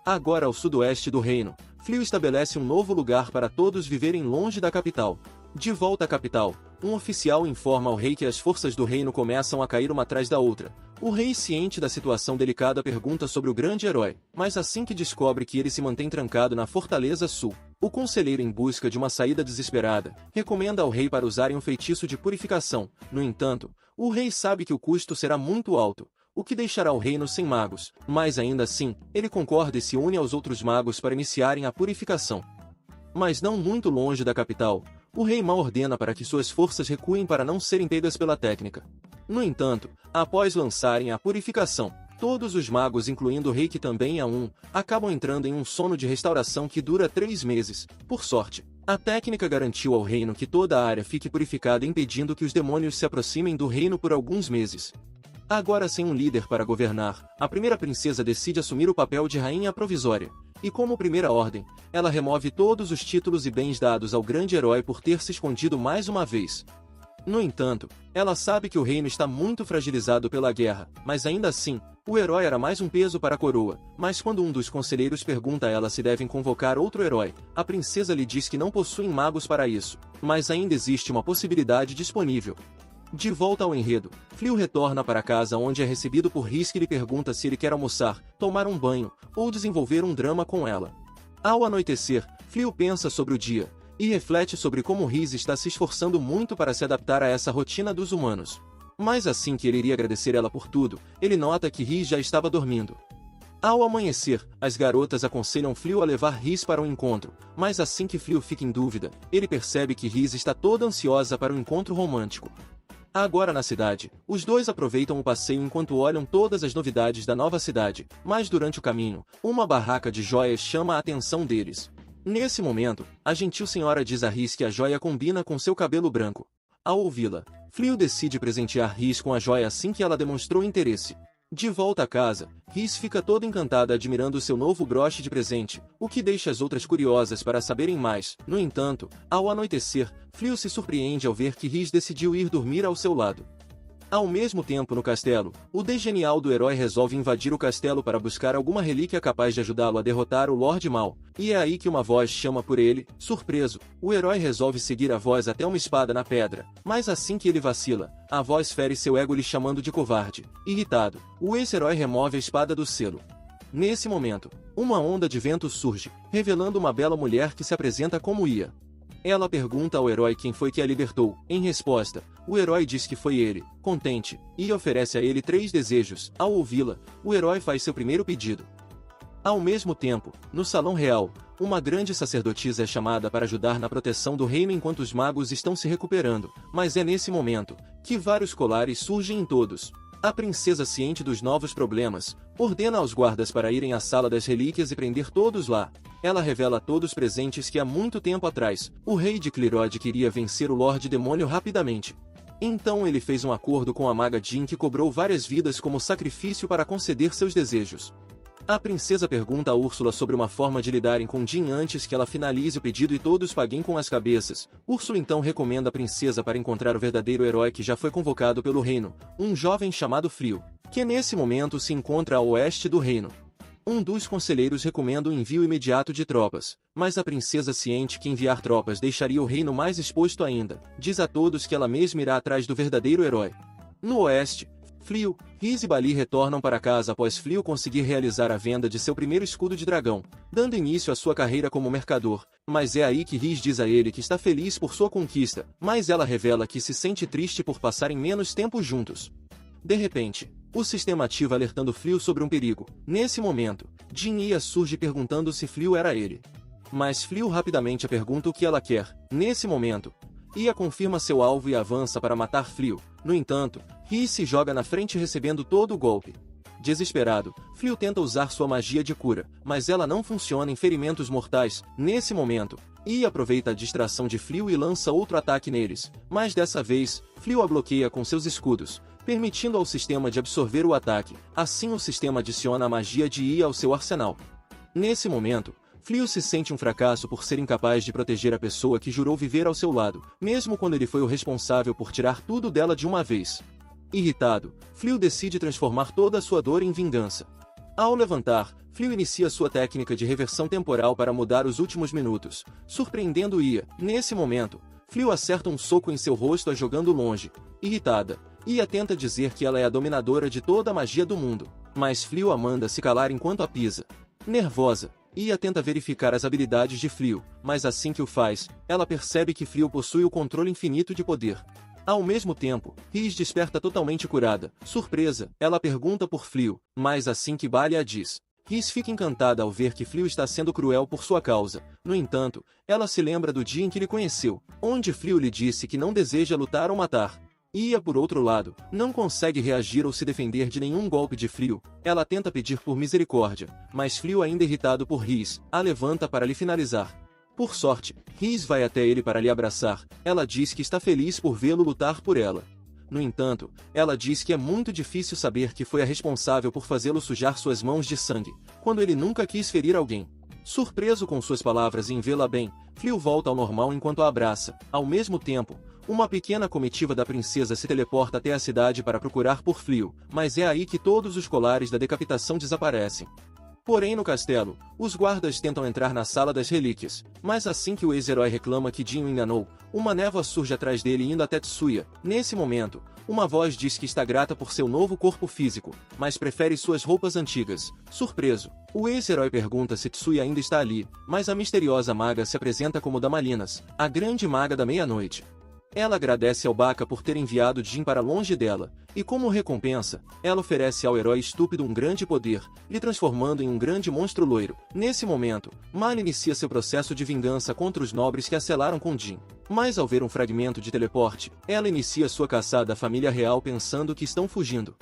Agora ao sudoeste do reino, Flio estabelece um novo lugar para todos viverem longe da capital. De volta à capital, um oficial informa ao rei que as forças do reino começam a cair uma atrás da outra. O rei, ciente da situação delicada, pergunta sobre o grande herói, mas assim que descobre que ele se mantém trancado na Fortaleza Sul, o conselheiro, em busca de uma saída desesperada, recomenda ao rei para usarem um feitiço de purificação. No entanto, o rei sabe que o custo será muito alto, o que deixará o reino sem magos, mas ainda assim, ele concorda e se une aos outros magos para iniciarem a purificação. Mas não muito longe da capital, o rei Mal ordena para que suas forças recuem para não serem pegas pela técnica. No entanto, após lançarem a purificação, todos os magos, incluindo o rei que também é um, acabam entrando em um sono de restauração que dura 3 meses. Por sorte, a técnica garantiu ao reino que toda a área fique purificada, impedindo que os demônios se aproximem do reino por alguns meses. Agora, sem um líder para governar, a primeira princesa decide assumir o papel de rainha provisória, e como primeira ordem, ela remove todos os títulos e bens dados ao grande herói por ter se escondido mais uma vez. No entanto, ela sabe que o reino está muito fragilizado pela guerra, mas ainda assim, o herói era mais um peso para a coroa. Mas quando um dos conselheiros pergunta a ela se devem convocar outro herói, a princesa lhe diz que não possuem magos para isso, mas ainda existe uma possibilidade disponível. De volta ao enredo, Flio retorna para casa, onde é recebido por Rhys, que lhe pergunta se ele quer almoçar, tomar um banho, ou desenvolver um drama com ela. Ao anoitecer, Flio pensa sobre o dia, e reflete sobre como Rhys está se esforçando muito para se adaptar a essa rotina dos humanos. Mas assim que ele iria agradecer ela por tudo, ele nota que Rhys já estava dormindo. Ao amanhecer, as garotas aconselham Flio a levar Rhys para um encontro, mas assim que Flio fica em dúvida, ele percebe que Rhys está toda ansiosa para o encontro romântico. Agora na cidade, os dois aproveitam o passeio enquanto olham todas as novidades da nova cidade, mas durante o caminho, uma barraca de joias chama a atenção deles. Nesse momento, a gentil senhora diz a Rhys que a joia combina com seu cabelo branco. Ao ouvi-la, Flio decide presentear Rhys com a joia assim que ela demonstrou interesse. De volta a casa, Rhys fica toda encantada admirando seu novo broche de presente, o que deixa as outras curiosas para saberem mais. No entanto, ao anoitecer, Flio se surpreende ao ver que Rhys decidiu ir dormir ao seu lado. Ao mesmo tempo, no castelo, o desgenial do herói resolve invadir o castelo para buscar alguma relíquia capaz de ajudá-lo a derrotar o Lorde Mal, e é aí que uma voz chama por ele. Surpreso, o herói resolve seguir a voz até uma espada na pedra, mas assim que ele vacila, a voz fere seu ego, lhe chamando de covarde. Irritado, o ex-herói remove a espada do selo. Nesse momento, uma onda de vento surge, revelando uma bela mulher que se apresenta como Ia. Ela pergunta ao herói quem foi que a libertou. Em resposta, o herói diz que foi ele. Contente, e oferece a ele 3 desejos. Ao ouvi-la, o herói faz seu primeiro pedido. Ao mesmo tempo, no Salão Real, uma grande sacerdotisa é chamada para ajudar na proteção do reino enquanto os magos estão se recuperando, mas é nesse momento que vários colares surgem em todos. A princesa, ciente dos novos problemas, ordena aos guardas para irem à Sala das Relíquias e prender todos lá. Ela revela a todos presentes que há muito tempo atrás, o rei de Clyrod queria vencer o Lorde Demônio rapidamente. Então ele fez um acordo com a maga Jean, que cobrou várias vidas como sacrifício para conceder seus desejos. A princesa pergunta a Úrsula sobre uma forma de lidarem com Jean antes que ela finalize o pedido e todos paguem com as cabeças. Úrsula então recomenda a princesa para encontrar o verdadeiro herói que já foi convocado pelo reino, um jovem chamado Flio, que nesse momento se encontra a oeste do reino. Um dos conselheiros recomenda o envio imediato de tropas, mas a princesa, ciente que enviar tropas deixaria o reino mais exposto ainda, diz a todos que ela mesma irá atrás do verdadeiro herói. No oeste, Flio, Rhys e Bali retornam para casa após Flio conseguir realizar a venda de seu primeiro escudo de dragão, dando início à sua carreira como mercador, mas é aí que Rhys diz a ele que está feliz por sua conquista, mas ela revela que se sente triste por passarem menos tempo juntos. De repente, o sistema ativa alertando Flio sobre um perigo. Nesse momento, Jean Ia surge perguntando se Flio era ele. Mas Flio rapidamente a pergunta o que ela quer. Nesse momento, Ia confirma seu alvo e avança para matar Flio. No entanto, Rhys se joga na frente recebendo todo o golpe. Desesperado, Flio tenta usar sua magia de cura, mas ela não funciona em ferimentos mortais. Nesse momento, Ia aproveita a distração de Flio e lança outro ataque neles, mas dessa vez, Flio a bloqueia com seus escudos, permitindo ao sistema de absorver o ataque. Assim o sistema adiciona a magia de Ia ao seu arsenal. Nesse momento, Fliu se sente um fracasso por ser incapaz de proteger a pessoa que jurou viver ao seu lado, mesmo quando ele foi o responsável por tirar tudo dela de uma vez. Irritado, Fliu decide transformar toda a sua dor em vingança. Ao levantar, Fliu inicia sua técnica de reversão temporal para mudar os últimos minutos, surpreendendo Ia. Nesse momento, Fliu acerta um soco em seu rosto a jogando longe. Irritada, Ia tenta dizer que ela é a dominadora de toda a magia do mundo, mas Fliu a manda se calar enquanto a pisa. Nervosa, Ia tenta verificar as habilidades de Fliu, mas assim que o faz, ela percebe que Fliu possui o controle infinito de poder. Ao mesmo tempo, Riz desperta totalmente curada. Surpresa, ela pergunta por Fliu, mas assim que Bali a diz, Riz fica encantada ao ver que Fliu está sendo cruel por sua causa. No entanto, ela se lembra do dia em que ele conheceu, onde Fliu lhe disse que não deseja lutar ou matar. Ia, por outro lado, não consegue reagir ou se defender de nenhum golpe de Fliu. Ela tenta pedir por misericórdia, mas Fliu, ainda irritado por Riz, a levanta para lhe finalizar. Por sorte, Riz vai até ele para lhe abraçar. Ela diz que está feliz por vê-lo lutar por ela. No entanto, ela diz que é muito difícil saber que foi a responsável por fazê-lo sujar suas mãos de sangue, quando ele nunca quis ferir alguém. Surpreso com suas palavras e em vê-la bem, Fliu volta ao normal enquanto a abraça. Ao mesmo tempo, uma pequena comitiva da princesa se teleporta até a cidade para procurar por Fliu, mas é aí que todos os colares da decapitação desaparecem. Porém, no castelo, os guardas tentam entrar na sala das relíquias, mas assim que o ex-herói reclama que Jin o enganou, uma névoa surge atrás dele indo até Tetsuya. Nesse momento, uma voz diz que está grata por seu novo corpo físico, mas prefere suas roupas antigas. Surpreso, o ex-herói pergunta se Tetsuya ainda está ali, mas a misteriosa maga se apresenta como Damalinas, a grande maga da meia-noite. Ela agradece ao Baka por ter enviado Jin para longe dela, e como recompensa, ela oferece ao herói estúpido um grande poder, lhe transformando em um grande monstro loiro. Nesse momento, Mali inicia seu processo de vingança contra os nobres que a selaram com Jin. Mas ao ver um fragmento de teleporte, ela inicia sua caçada à família real pensando que estão fugindo.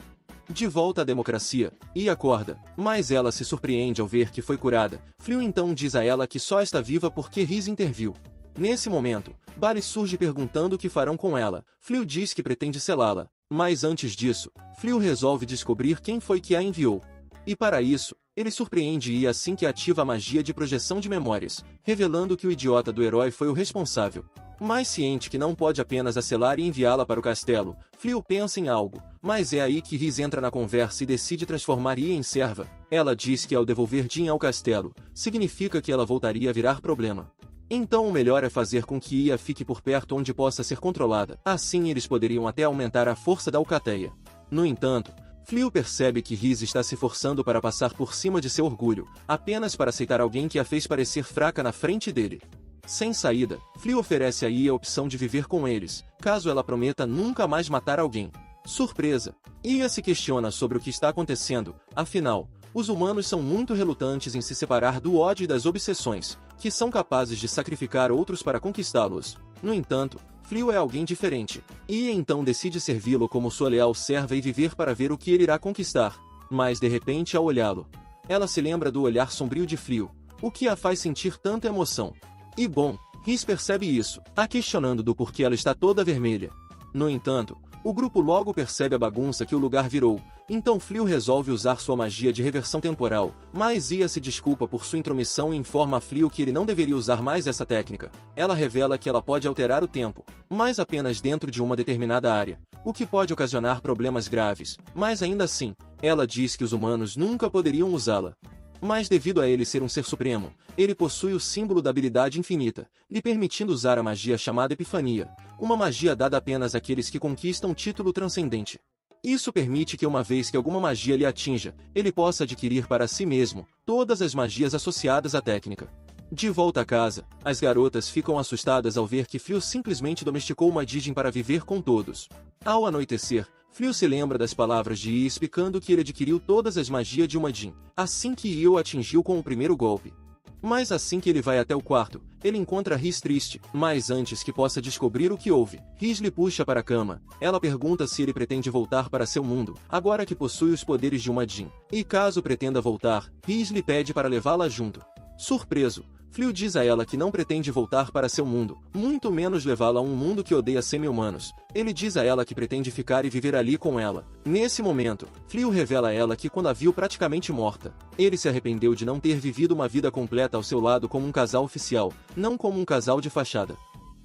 De volta à democracia, Ia acorda, mas ela se surpreende ao ver que foi curada. Fliu então diz a ela que só está viva porque Riz interviu. Nesse momento, Bali surge perguntando o que farão com ela. Fliu diz que pretende selá-la, mas antes disso, Fliu resolve descobrir quem foi que a enviou. E para isso, ele surpreende Ia assim que ativa a magia de projeção de memórias, revelando que o idiota do herói foi o responsável. Mais ciente que não pode apenas a selar e enviá-la para o castelo, Fliu pensa em algo, mas é aí que Riz entra na conversa e decide transformar Ia em serva. Ela diz que ao devolver Jin ao castelo, significa que ela voltaria a virar problema. Então o melhor é fazer com que Ia fique por perto onde possa ser controlada. Assim eles poderiam até aumentar a força da alcateia. No entanto, Fliu percebe que Riz está se forçando para passar por cima de seu orgulho, apenas para aceitar alguém que a fez parecer fraca na frente dele. Sem saída, Fliu oferece a Ia a opção de viver com eles, caso ela prometa nunca mais matar alguém. Surpresa! Ia se questiona sobre o que está acontecendo, afinal, os humanos são muito relutantes em se separar do ódio e das obsessões, que são capazes de sacrificar outros para conquistá-los. No entanto, Fliu é alguém diferente. Ia então decide servi-lo como sua leal serva e viver para ver o que ele irá conquistar. Mas de repente ao olhá-lo, ela se lembra do olhar sombrio de Fliu, o que a faz sentir tanta emoção. E bom, Riz percebe isso, a questionando do porquê ela está toda vermelha. No entanto, o grupo logo percebe a bagunça que o lugar virou, então Fliu resolve usar sua magia de reversão temporal, mas Ia se desculpa por sua intromissão e informa a Fliu que ele não deveria usar mais essa técnica. Ela revela que ela pode alterar o tempo, mas apenas dentro de uma determinada área, o que pode ocasionar problemas graves, mas ainda assim, ela diz que os humanos nunca poderiam usá-la. Mas devido a ele ser um ser supremo, ele possui o símbolo da habilidade infinita, lhe permitindo usar a magia chamada Epifania, uma magia dada apenas àqueles que conquistam título transcendente. Isso permite que uma vez que alguma magia lhe atinja, ele possa adquirir para si mesmo todas as magias associadas à técnica. De volta a casa, as garotas ficam assustadas ao ver que Fliu simplesmente domesticou uma Dijin para viver com todos. Ao anoitecer, Fliu se lembra das palavras de Ia explicando que ele adquiriu todas as magias de uma Jin, assim que Ia o atingiu com o primeiro golpe. Mas assim que ele vai até o quarto, ele encontra Riz triste, mas antes que possa descobrir o que houve, Riz lhe puxa para a cama. Ela pergunta se ele pretende voltar para seu mundo, agora que possui os poderes de uma Jin. E caso pretenda voltar, Riz lhe pede para levá-la junto. Surpreso, Fliu diz a ela que não pretende voltar para seu mundo, muito menos levá-la a um mundo que odeia semi-humanos. Ele diz a ela que pretende ficar e viver ali com ela. Nesse momento, Fliu revela a ela que quando a viu praticamente morta, ele se arrependeu de não ter vivido uma vida completa ao seu lado como um casal oficial, não como um casal de fachada.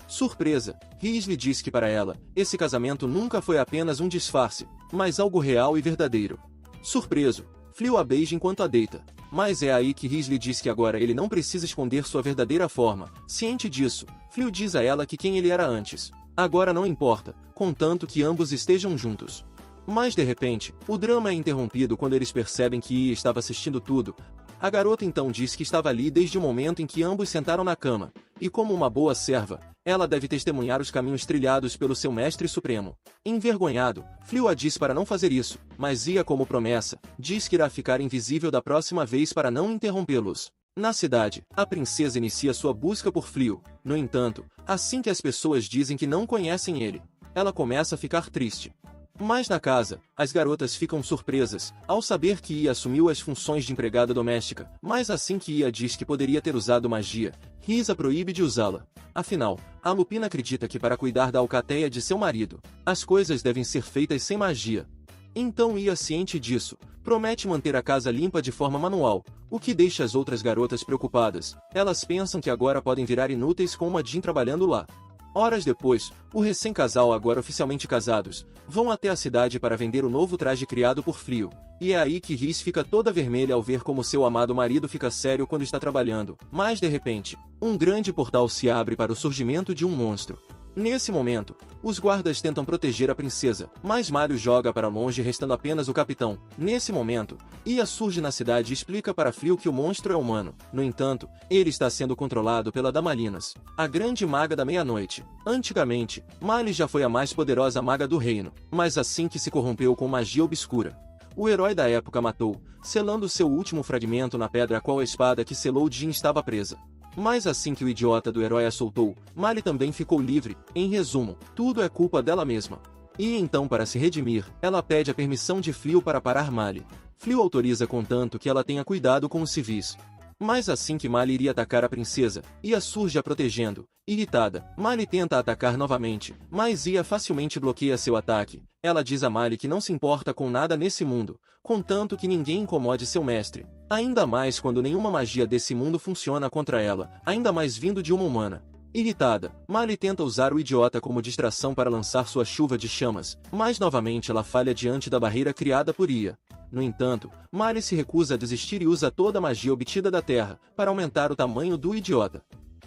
Surpresa, Rhys lhe diz que para ela, esse casamento nunca foi apenas um disfarce, mas algo real e verdadeiro. Surpreso, Fliu a beija enquanto a deita. Mas é aí que Rhys lhe diz que agora ele não precisa esconder sua verdadeira forma. Ciente disso, Fliu diz a ela que quem ele era antes, agora não importa, contanto que ambos estejam juntos. Mas de repente, o drama é interrompido quando eles percebem que Ia estava assistindo tudo. A garota então diz que estava ali desde o momento em que ambos sentaram na cama, e como uma boa serva, ela deve testemunhar os caminhos trilhados pelo seu mestre supremo. Envergonhado, Fliu a diz para não fazer isso, mas Ia, como promessa, diz que irá ficar invisível da próxima vez para não interrompê-los. Na cidade, a princesa inicia sua busca por Fliu. No entanto, assim que as pessoas dizem que não conhecem ele, ela começa a ficar triste. Mas na casa, as garotas ficam surpresas, ao saber que Ia assumiu as funções de empregada doméstica, mas assim que Ia diz que poderia ter usado magia, Rhys a proíbe de usá-la. Afinal, a Lupina acredita que para cuidar da alcateia de seu marido, as coisas devem ser feitas sem magia. Então Ia, ciente disso, promete manter a casa limpa de forma manual, o que deixa as outras garotas preocupadas. Elas pensam que agora podem virar inúteis com uma Jean trabalhando lá. Horas depois, o recém-casal, agora oficialmente casados, vão até a cidade para vender o novo traje criado por Fliu, e é aí que Rhys fica toda vermelha ao ver como seu amado marido fica sério quando está trabalhando. Mas de repente, um grande portal se abre para o surgimento de um monstro. Nesse momento, os guardas tentam proteger a princesa, mas Mario joga para longe, restando apenas o capitão. Nesse momento, Ia surge na cidade e explica para Fliu que o monstro é humano. No entanto, ele está sendo controlado pela Damalinas, a grande maga da meia-noite. Antigamente, Mali já foi a mais poderosa maga do reino, mas assim que se corrompeu com magia obscura, o herói da época matou, selando seu último fragmento na pedra a qual a espada que selou Jean estava presa. Mas assim que o idiota do herói a soltou, Mali também ficou livre. Em resumo, tudo é culpa dela mesma. E então, para se redimir, ela pede a permissão de Fliu para parar Mali. Fliu autoriza, contanto que ela tenha cuidado com os civis. Mas assim que Mali iria atacar a princesa, Ia surge a protegendo. Irritada, Mali tenta atacar novamente, mas Ia facilmente bloqueia seu ataque. Ela diz a Mali que não se importa com nada nesse mundo, contanto que ninguém incomode seu mestre. Ainda mais quando nenhuma magia desse mundo funciona contra ela, ainda mais vindo de uma humana. Irritada, Mali tenta usar o idiota como distração para lançar sua chuva de chamas, mas novamente ela falha diante da barreira criada por Ia. No entanto, Mali se recusa a desistir e usa toda a magia obtida da Terra, para aumentar o tamanho do idiota.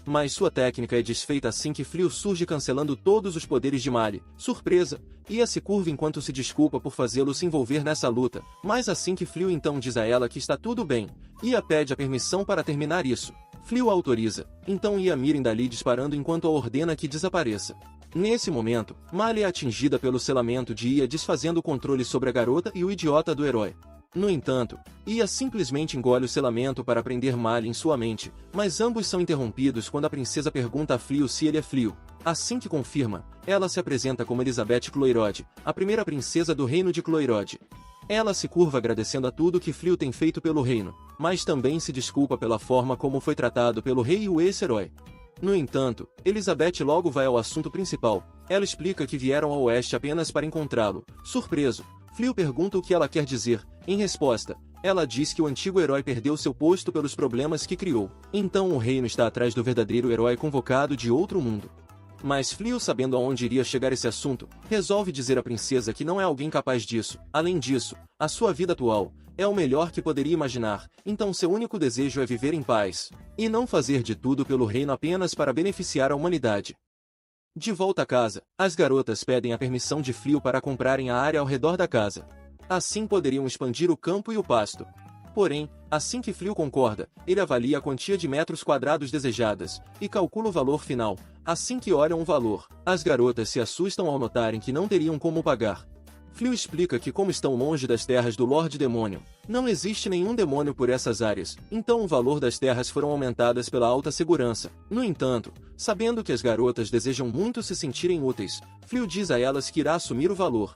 Mas sua técnica é desfeita assim que Fliu surge, cancelando todos os poderes de Mali. Surpresa, Ia se curva enquanto se desculpa por fazê-lo se envolver nessa luta, mas assim que Fliu então diz a ela que está tudo bem, Ia pede a permissão para terminar isso. Fliu autoriza, então Ia mira dali disparando enquanto a ordena que desapareça. Nesse momento, Mali é atingida pelo selamento de Ia, desfazendo o controle sobre a garota e o idiota do herói. No entanto, Ia simplesmente engole o selamento para prender Mali em sua mente, mas ambos são interrompidos quando a princesa pergunta a Fliu se ele é Fliu. Assim que confirma, ela se apresenta como Elizabeth Cloirod, a primeira princesa do reino de Cloirod. Ela se curva agradecendo a tudo que Fliu tem feito pelo reino, mas também se desculpa pela forma como foi tratado pelo rei e o ex-herói. No entanto, Elizabeth logo vai ao assunto principal. Ela explica que vieram ao oeste apenas para encontrá-lo. Surpreso, Fliu pergunta o que ela quer dizer. Em resposta, ela diz que o antigo herói perdeu seu posto pelos problemas que criou. Então o reino está atrás do verdadeiro herói convocado de outro mundo. Mas Fliu, sabendo aonde iria chegar esse assunto, resolve dizer à princesa que não é alguém capaz disso. Além disso, a sua vida atual é o melhor que poderia imaginar, então seu único desejo é viver em paz, e não fazer de tudo pelo reino apenas para beneficiar a humanidade. De volta a casa, as garotas pedem a permissão de Fliu para comprarem a área ao redor da casa. Assim poderiam expandir o campo e o pasto. Porém, assim que Fliu concorda, ele avalia a quantia de metros quadrados desejadas, e calcula o valor final. Assim que olham o valor, as garotas se assustam ao notarem que não teriam como pagar. Fliu explica que como estão longe das terras do Lorde Demônio, não existe nenhum demônio por essas áreas, então o valor das terras foram aumentadas pela alta segurança. No entanto, sabendo que as garotas desejam muito se sentirem úteis, Fliu diz a elas que irá assumir o valor.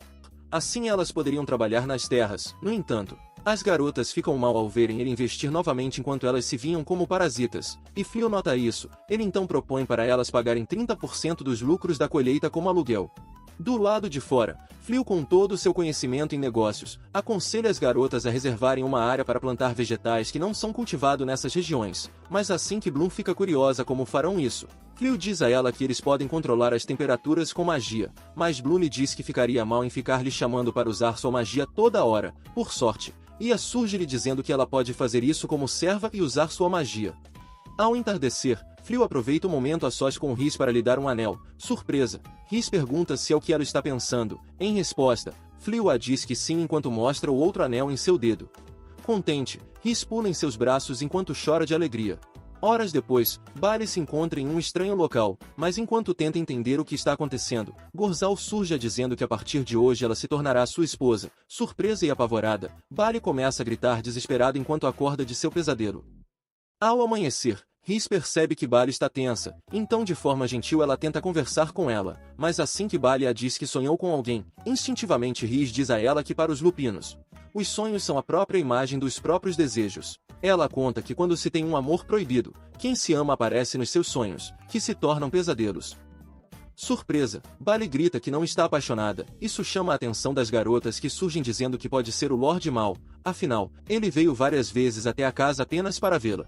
Assim elas poderiam trabalhar nas terras. No entanto, As garotas ficam mal ao verem ele investir novamente enquanto elas se viam como parasitas, e Fleo nota isso. Ele então propõe para elas pagarem 30% dos lucros da colheita como aluguel. Do lado de fora, Fleo, com todo o seu conhecimento em negócios, aconselha as garotas a reservarem uma área para plantar vegetais que não são cultivados nessas regiões, mas assim que Bloom fica curiosa como farão isso, Fleo diz a ela que eles podem controlar as temperaturas com magia, mas Bloom lhe diz que ficaria mal em ficar lhe chamando para usar sua magia toda hora. Por sorte, Ia surge lhe dizendo que ela pode fazer isso como serva e usar sua magia. Ao entardecer, Fleo aproveita o momento a sós com Rhys para lhe dar um anel. Surpresa! Rhys pergunta se é o que ela está pensando. Em resposta, Fleo a diz que sim enquanto mostra o outro anel em seu dedo. Contente, Rhys pula em seus braços enquanto chora de alegria. Horas depois, Bali se encontra em um estranho local, mas enquanto tenta entender o que está acontecendo, Gorzal surge a dizendo que a partir de hoje ela se tornará sua esposa. Surpresa e apavorada, Bali começa a gritar desesperado enquanto acorda de seu pesadelo. Ao amanhecer, Rhys percebe que Bali está tensa, então de forma gentil ela tenta conversar com ela, mas assim que Bali a diz que sonhou com alguém, instintivamente Rhys diz a ela que para os lupinos, os sonhos são a própria imagem dos próprios desejos. Ela conta que quando se tem um amor proibido, quem se ama aparece nos seus sonhos, que se tornam pesadelos. Surpresa, Bali grita que não está apaixonada. Isso chama a atenção das garotas que surgem dizendo que pode ser o Lorde Mal, afinal, ele veio várias vezes até a casa apenas para vê-la.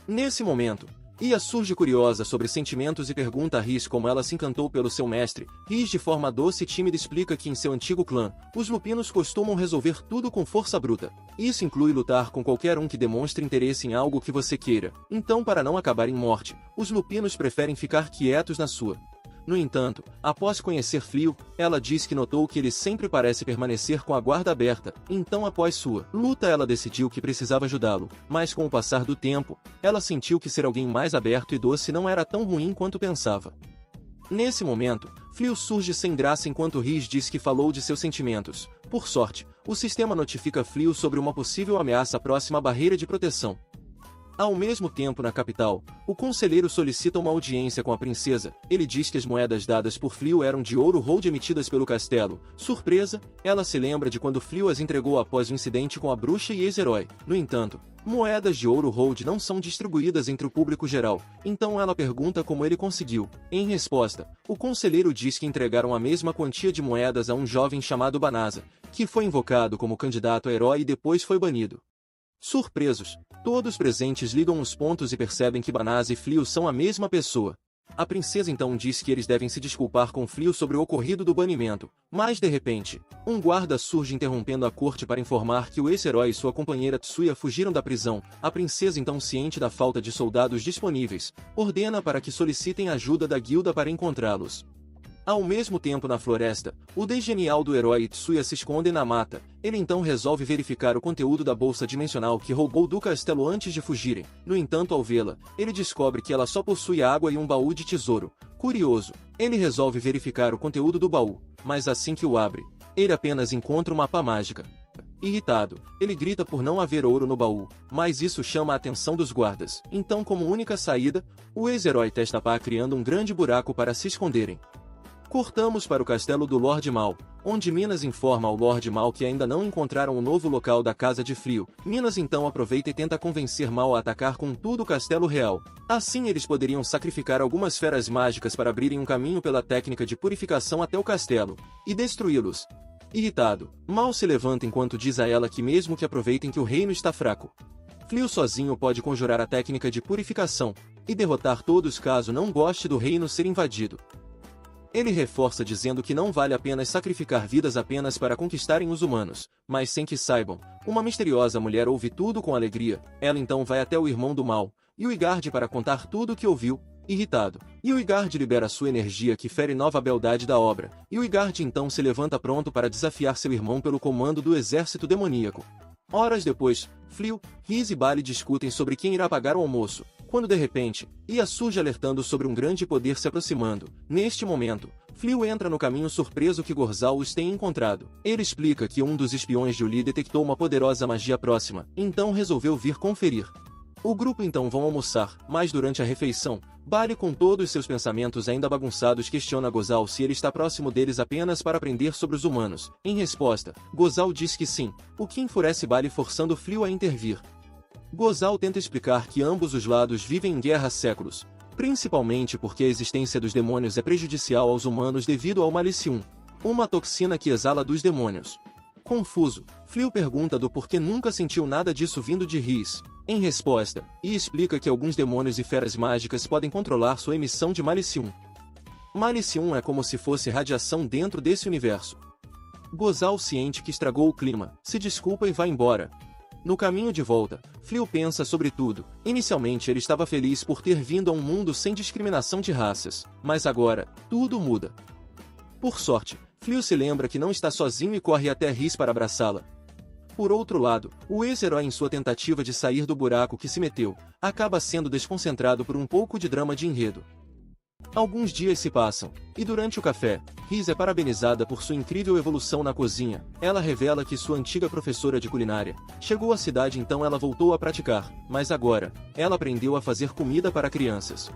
Nesse momento, Ia surge curiosa sobre sentimentos e pergunta a Rhys como ela se encantou pelo seu mestre. Rhys de forma doce e tímida explica que em seu antigo clã, os lupinos costumam resolver tudo com força bruta. Isso inclui lutar com qualquer um que demonstre interesse em algo que você queira. Então, para não acabar em morte, os lupinos preferem ficar quietos na sua. No entanto, após conhecer Fleo, ela diz que notou que ele sempre parece permanecer com a guarda aberta, então após sua luta ela decidiu que precisava ajudá-lo, mas com o passar do tempo, ela sentiu que ser alguém mais aberto e doce não era tão ruim quanto pensava. Nesse momento, Fleo surge sem graça enquanto Rhys diz que falou de seus sentimentos. Por sorte, o sistema notifica Fleo sobre uma possível ameaça próxima à barreira de proteção. Ao mesmo tempo na capital, o conselheiro solicita uma audiência com a princesa. Ele diz que as moedas dadas por Fleo eram de ouro Hold emitidas pelo castelo. Surpresa, ela se lembra de quando Fleo as entregou após o incidente com a bruxa e ex-herói. No entanto, moedas de ouro Hold não são distribuídas entre o público geral, então ela pergunta como ele conseguiu. Em resposta, o conselheiro diz que entregaram a mesma quantia de moedas a um jovem chamado Banasa, que foi invocado como candidato a herói e depois foi banido. Surpresos, todos presentes ligam os pontos e percebem que Banasa e Fleo são a mesma pessoa. A princesa então diz que eles devem se desculpar com Fleo sobre o ocorrido do banimento, mas de repente, um guarda surge interrompendo a corte para informar que o ex-herói e sua companheira Tsuya fugiram da prisão. A princesa então, ciente da falta de soldados disponíveis, ordena para que solicitem ajuda da guilda para encontrá-los. Ao mesmo tempo na floresta, o desgenial do herói Tsuya se esconde na mata. Ele então resolve verificar o conteúdo da bolsa dimensional que roubou do castelo antes de fugirem. No entanto, ao vê-la, ele descobre que ela só possui água e um baú de tesouro. Curioso, ele resolve verificar o conteúdo do baú, mas assim que o abre, ele apenas encontra uma pá mágica. Irritado, ele grita por não haver ouro no baú, mas isso chama a atenção dos guardas. Então, como única saída, o ex-herói testa a pá criando um grande buraco para se esconderem. Cortamos para o castelo do Lorde Mal, onde Minas informa ao Lorde Mal que ainda não encontraram o novo local da Casa de Fleo. Minas então aproveita e tenta convencer Mal a atacar com tudo o castelo real. Assim eles poderiam sacrificar algumas feras mágicas para abrirem um caminho pela técnica de purificação até o castelo, e destruí-los. Irritado, Mal se levanta enquanto diz a ela que mesmo que aproveitem que o reino está fraco, Fleo sozinho pode conjurar a técnica de purificação, e derrotar todos caso não goste do reino ser invadido. Ele reforça dizendo que não vale a pena sacrificar vidas apenas para conquistarem os humanos, mas sem que saibam, uma misteriosa mulher ouve tudo com alegria. Ela então vai até o irmão do mal, Yuigard, para contar tudo o que ouviu. Irritado, Yuigard libera sua energia que fere nova beldade da obra. Yuigard então se levanta pronto para desafiar seu irmão pelo comando do exército demoníaco. Horas depois, Fleo, Rhys e Bali discutem sobre quem irá pagar o almoço, quando de repente, Ia surge alertando sobre um grande poder se aproximando. Neste momento, Fleo entra no caminho surpreso que Gorzal os tem encontrado. Ele explica que um dos espiões de Uli detectou uma poderosa magia próxima, então resolveu vir conferir. O grupo então vão almoçar, mas durante a refeição, Bali, com todos seus pensamentos ainda bagunçados, questiona Gozal se ele está próximo deles apenas para aprender sobre os humanos. Em resposta, Gozal diz que sim, o que enfurece Bali, forçando Flio a intervir. Gozal tenta explicar que ambos os lados vivem em guerra há séculos, principalmente porque a existência dos demônios é prejudicial aos humanos devido ao Malicium, uma toxina que exala dos demônios. Confuso, Flio pergunta do porquê nunca sentiu nada disso vindo de Rhys, em resposta, e explica que alguns demônios e feras mágicas podem controlar sua emissão de Malicium. Malicium é como se fosse radiação dentro desse universo. Gozal, ciente que estragou o clima, se desculpa e vai embora. No caminho de volta, Flio pensa sobre tudo. Inicialmente ele estava feliz por ter vindo a um mundo sem discriminação de raças, mas agora, tudo muda. Por sorte, Flio se lembra que não está sozinho e corre até Rhys para abraçá-la. Por outro lado, o ex-herói, em sua tentativa de sair do buraco que se meteu, acaba sendo desconcentrado por um pouco de drama de enredo. Alguns dias se passam, e durante o café, Rhys é parabenizada por sua incrível evolução na cozinha. Ela revela que sua antiga professora de culinária chegou à cidade, então ela voltou a praticar, mas agora, ela aprendeu a fazer comida para crianças.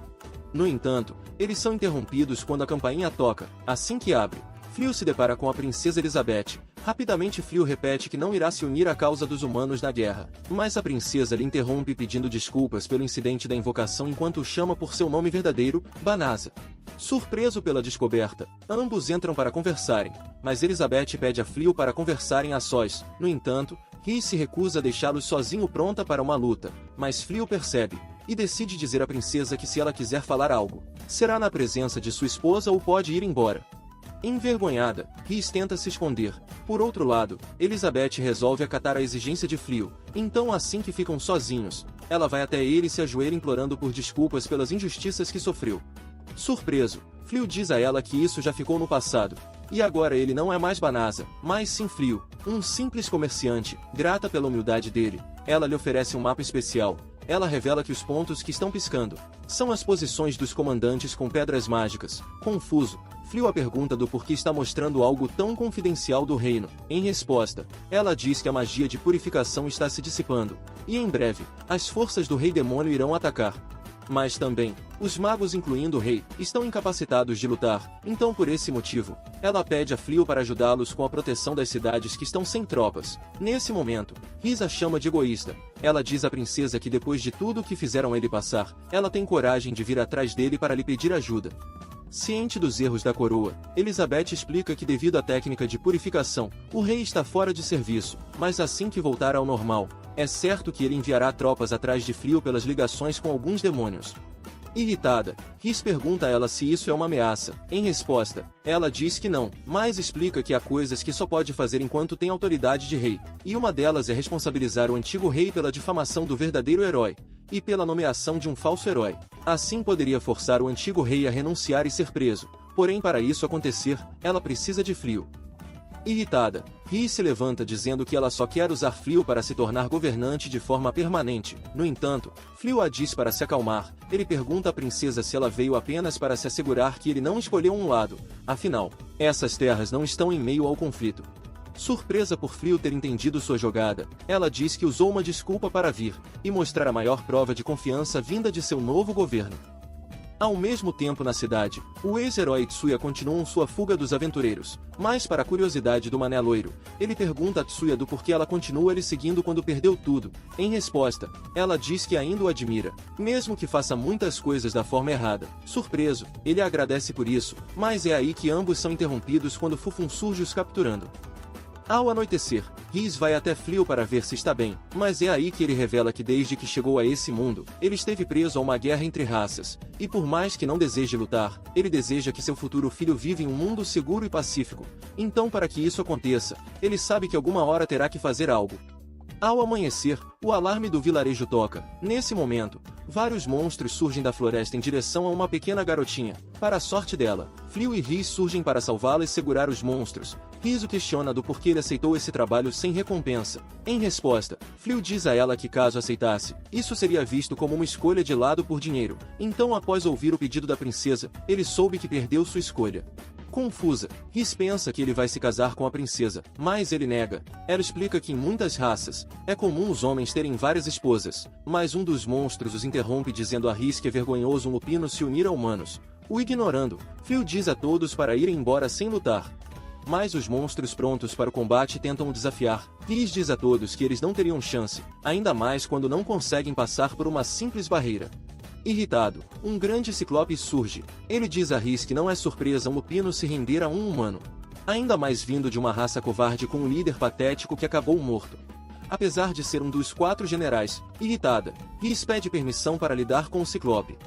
No entanto, eles são interrompidos quando a campainha toca. Assim que abre, Flio se depara com a princesa Elizabeth. Rapidamente Flio repete que não irá se unir à causa dos humanos na guerra, mas a princesa lhe interrompe pedindo desculpas pelo incidente da invocação enquanto o chama por seu nome verdadeiro, Banasa. Surpreso pela descoberta, ambos entram para conversarem, mas Elizabeth pede a Flio para conversarem a sós. No entanto, Rhys se recusa a deixá-los sozinho, pronta para uma luta, mas Flio percebe, e decide dizer à princesa que se ela quiser falar algo, será na presença de sua esposa ou pode ir embora. Envergonhada, Rhys tenta se esconder. Por outro lado, Elizabeth resolve acatar a exigência de Flio. Então, assim que ficam sozinhos, ela vai até ele e se ajoelha implorando por desculpas pelas injustiças que sofreu. Surpreso, Flio diz a ela que isso já ficou no passado, e agora ele não é mais Banasa, mas sim Flio, um simples comerciante. Grata pela humildade dele, ela lhe oferece um mapa especial. Ela revela que os pontos que estão piscando são as posições dos comandantes com pedras mágicas. Confuso, Flio a pergunta do porquê está mostrando algo tão confidencial do reino. Em resposta, ela diz que a magia de purificação está se dissipando, e em breve, as forças do Rei Demônio irão atacar. Mas também, os magos, incluindo o rei, estão incapacitados de lutar, então por esse motivo, ela pede a Flio para ajudá-los com a proteção das cidades que estão sem tropas. Nesse momento, Rhys a chama de egoísta. Ela diz à princesa que depois de tudo o que fizeram ele passar, ela tem coragem de vir atrás dele para lhe pedir ajuda. Ciente dos erros da coroa, Elizabeth explica que devido à técnica de purificação, o rei está fora de serviço, mas assim que voltar ao normal, é certo que ele enviará tropas atrás de Flio pelas ligações com alguns demônios. Irritada, Rhys pergunta a ela se isso é uma ameaça. Em resposta, ela diz que não, mas explica que há coisas que só pode fazer enquanto tem autoridade de rei, e uma delas é responsabilizar o antigo rei pela difamação do verdadeiro herói, e pela nomeação de um falso herói. Assim poderia forçar o antigo rei a renunciar e ser preso, porém para isso acontecer, ela precisa de Flio. Irritada, Rhys se levanta dizendo que ela só quer usar Flio para se tornar governante de forma permanente. No entanto, Flio a diz para se acalmar. Ele pergunta à princesa se ela veio apenas para se assegurar que ele não escolheu um lado. Afinal, essas terras não estão em meio ao conflito. Surpresa por Flio ter entendido sua jogada, ela diz que usou uma desculpa para vir e mostrar a maior prova de confiança vinda de seu novo governo. Ao mesmo tempo na cidade, o ex-herói Tsuya continua sua fuga dos aventureiros, mas para a curiosidade do Mané Loiro, ele pergunta a Tsuya do porquê ela continua lhe seguindo quando perdeu tudo. Em resposta, ela diz que ainda o admira, mesmo que faça muitas coisas da forma errada. Surpreso, ele a agradece por isso, mas é aí que ambos são interrompidos quando Fufun surge os capturando. Ao anoitecer, Rhys vai até Flio para ver se está bem, mas é aí que ele revela que desde que chegou a esse mundo, ele esteve preso a uma guerra entre raças, e por mais que não deseje lutar, ele deseja que seu futuro filho viva em um mundo seguro e pacífico. Então, para que isso aconteça, ele sabe que alguma hora terá que fazer algo. Ao amanhecer, o alarme do vilarejo toca. Nesse momento, vários monstros surgem da floresta em direção a uma pequena garotinha. Para a sorte dela, Flio e Rhys surgem para salvá-la e segurar os monstros. Rhys o questiona do porquê ele aceitou esse trabalho sem recompensa. Em resposta, Flio diz a ela que caso aceitasse, isso seria visto como uma escolha de lado por dinheiro. Então, após ouvir o pedido da princesa, ele soube que perdeu sua escolha. Confusa, Rhys pensa que ele vai se casar com a princesa, mas ele nega. Ela explica que em muitas raças, é comum os homens terem várias esposas, mas um dos monstros os interrompe dizendo a Rhys que é vergonhoso um lupino se unir a humanos. O ignorando, Fliu diz a todos para irem embora sem lutar. Mas os monstros prontos para o combate tentam o desafiar. Rhys diz a todos que eles não teriam chance, ainda mais quando não conseguem passar por uma simples barreira. Irritado, um grande ciclope surge. Ele diz a Rhys que não é surpresa um lupino se render a um humano. Ainda mais vindo de uma raça covarde com um líder patético que acabou morto. Apesar de ser um dos 4 generais, irritada, Rhys pede permissão para lidar com o ciclope.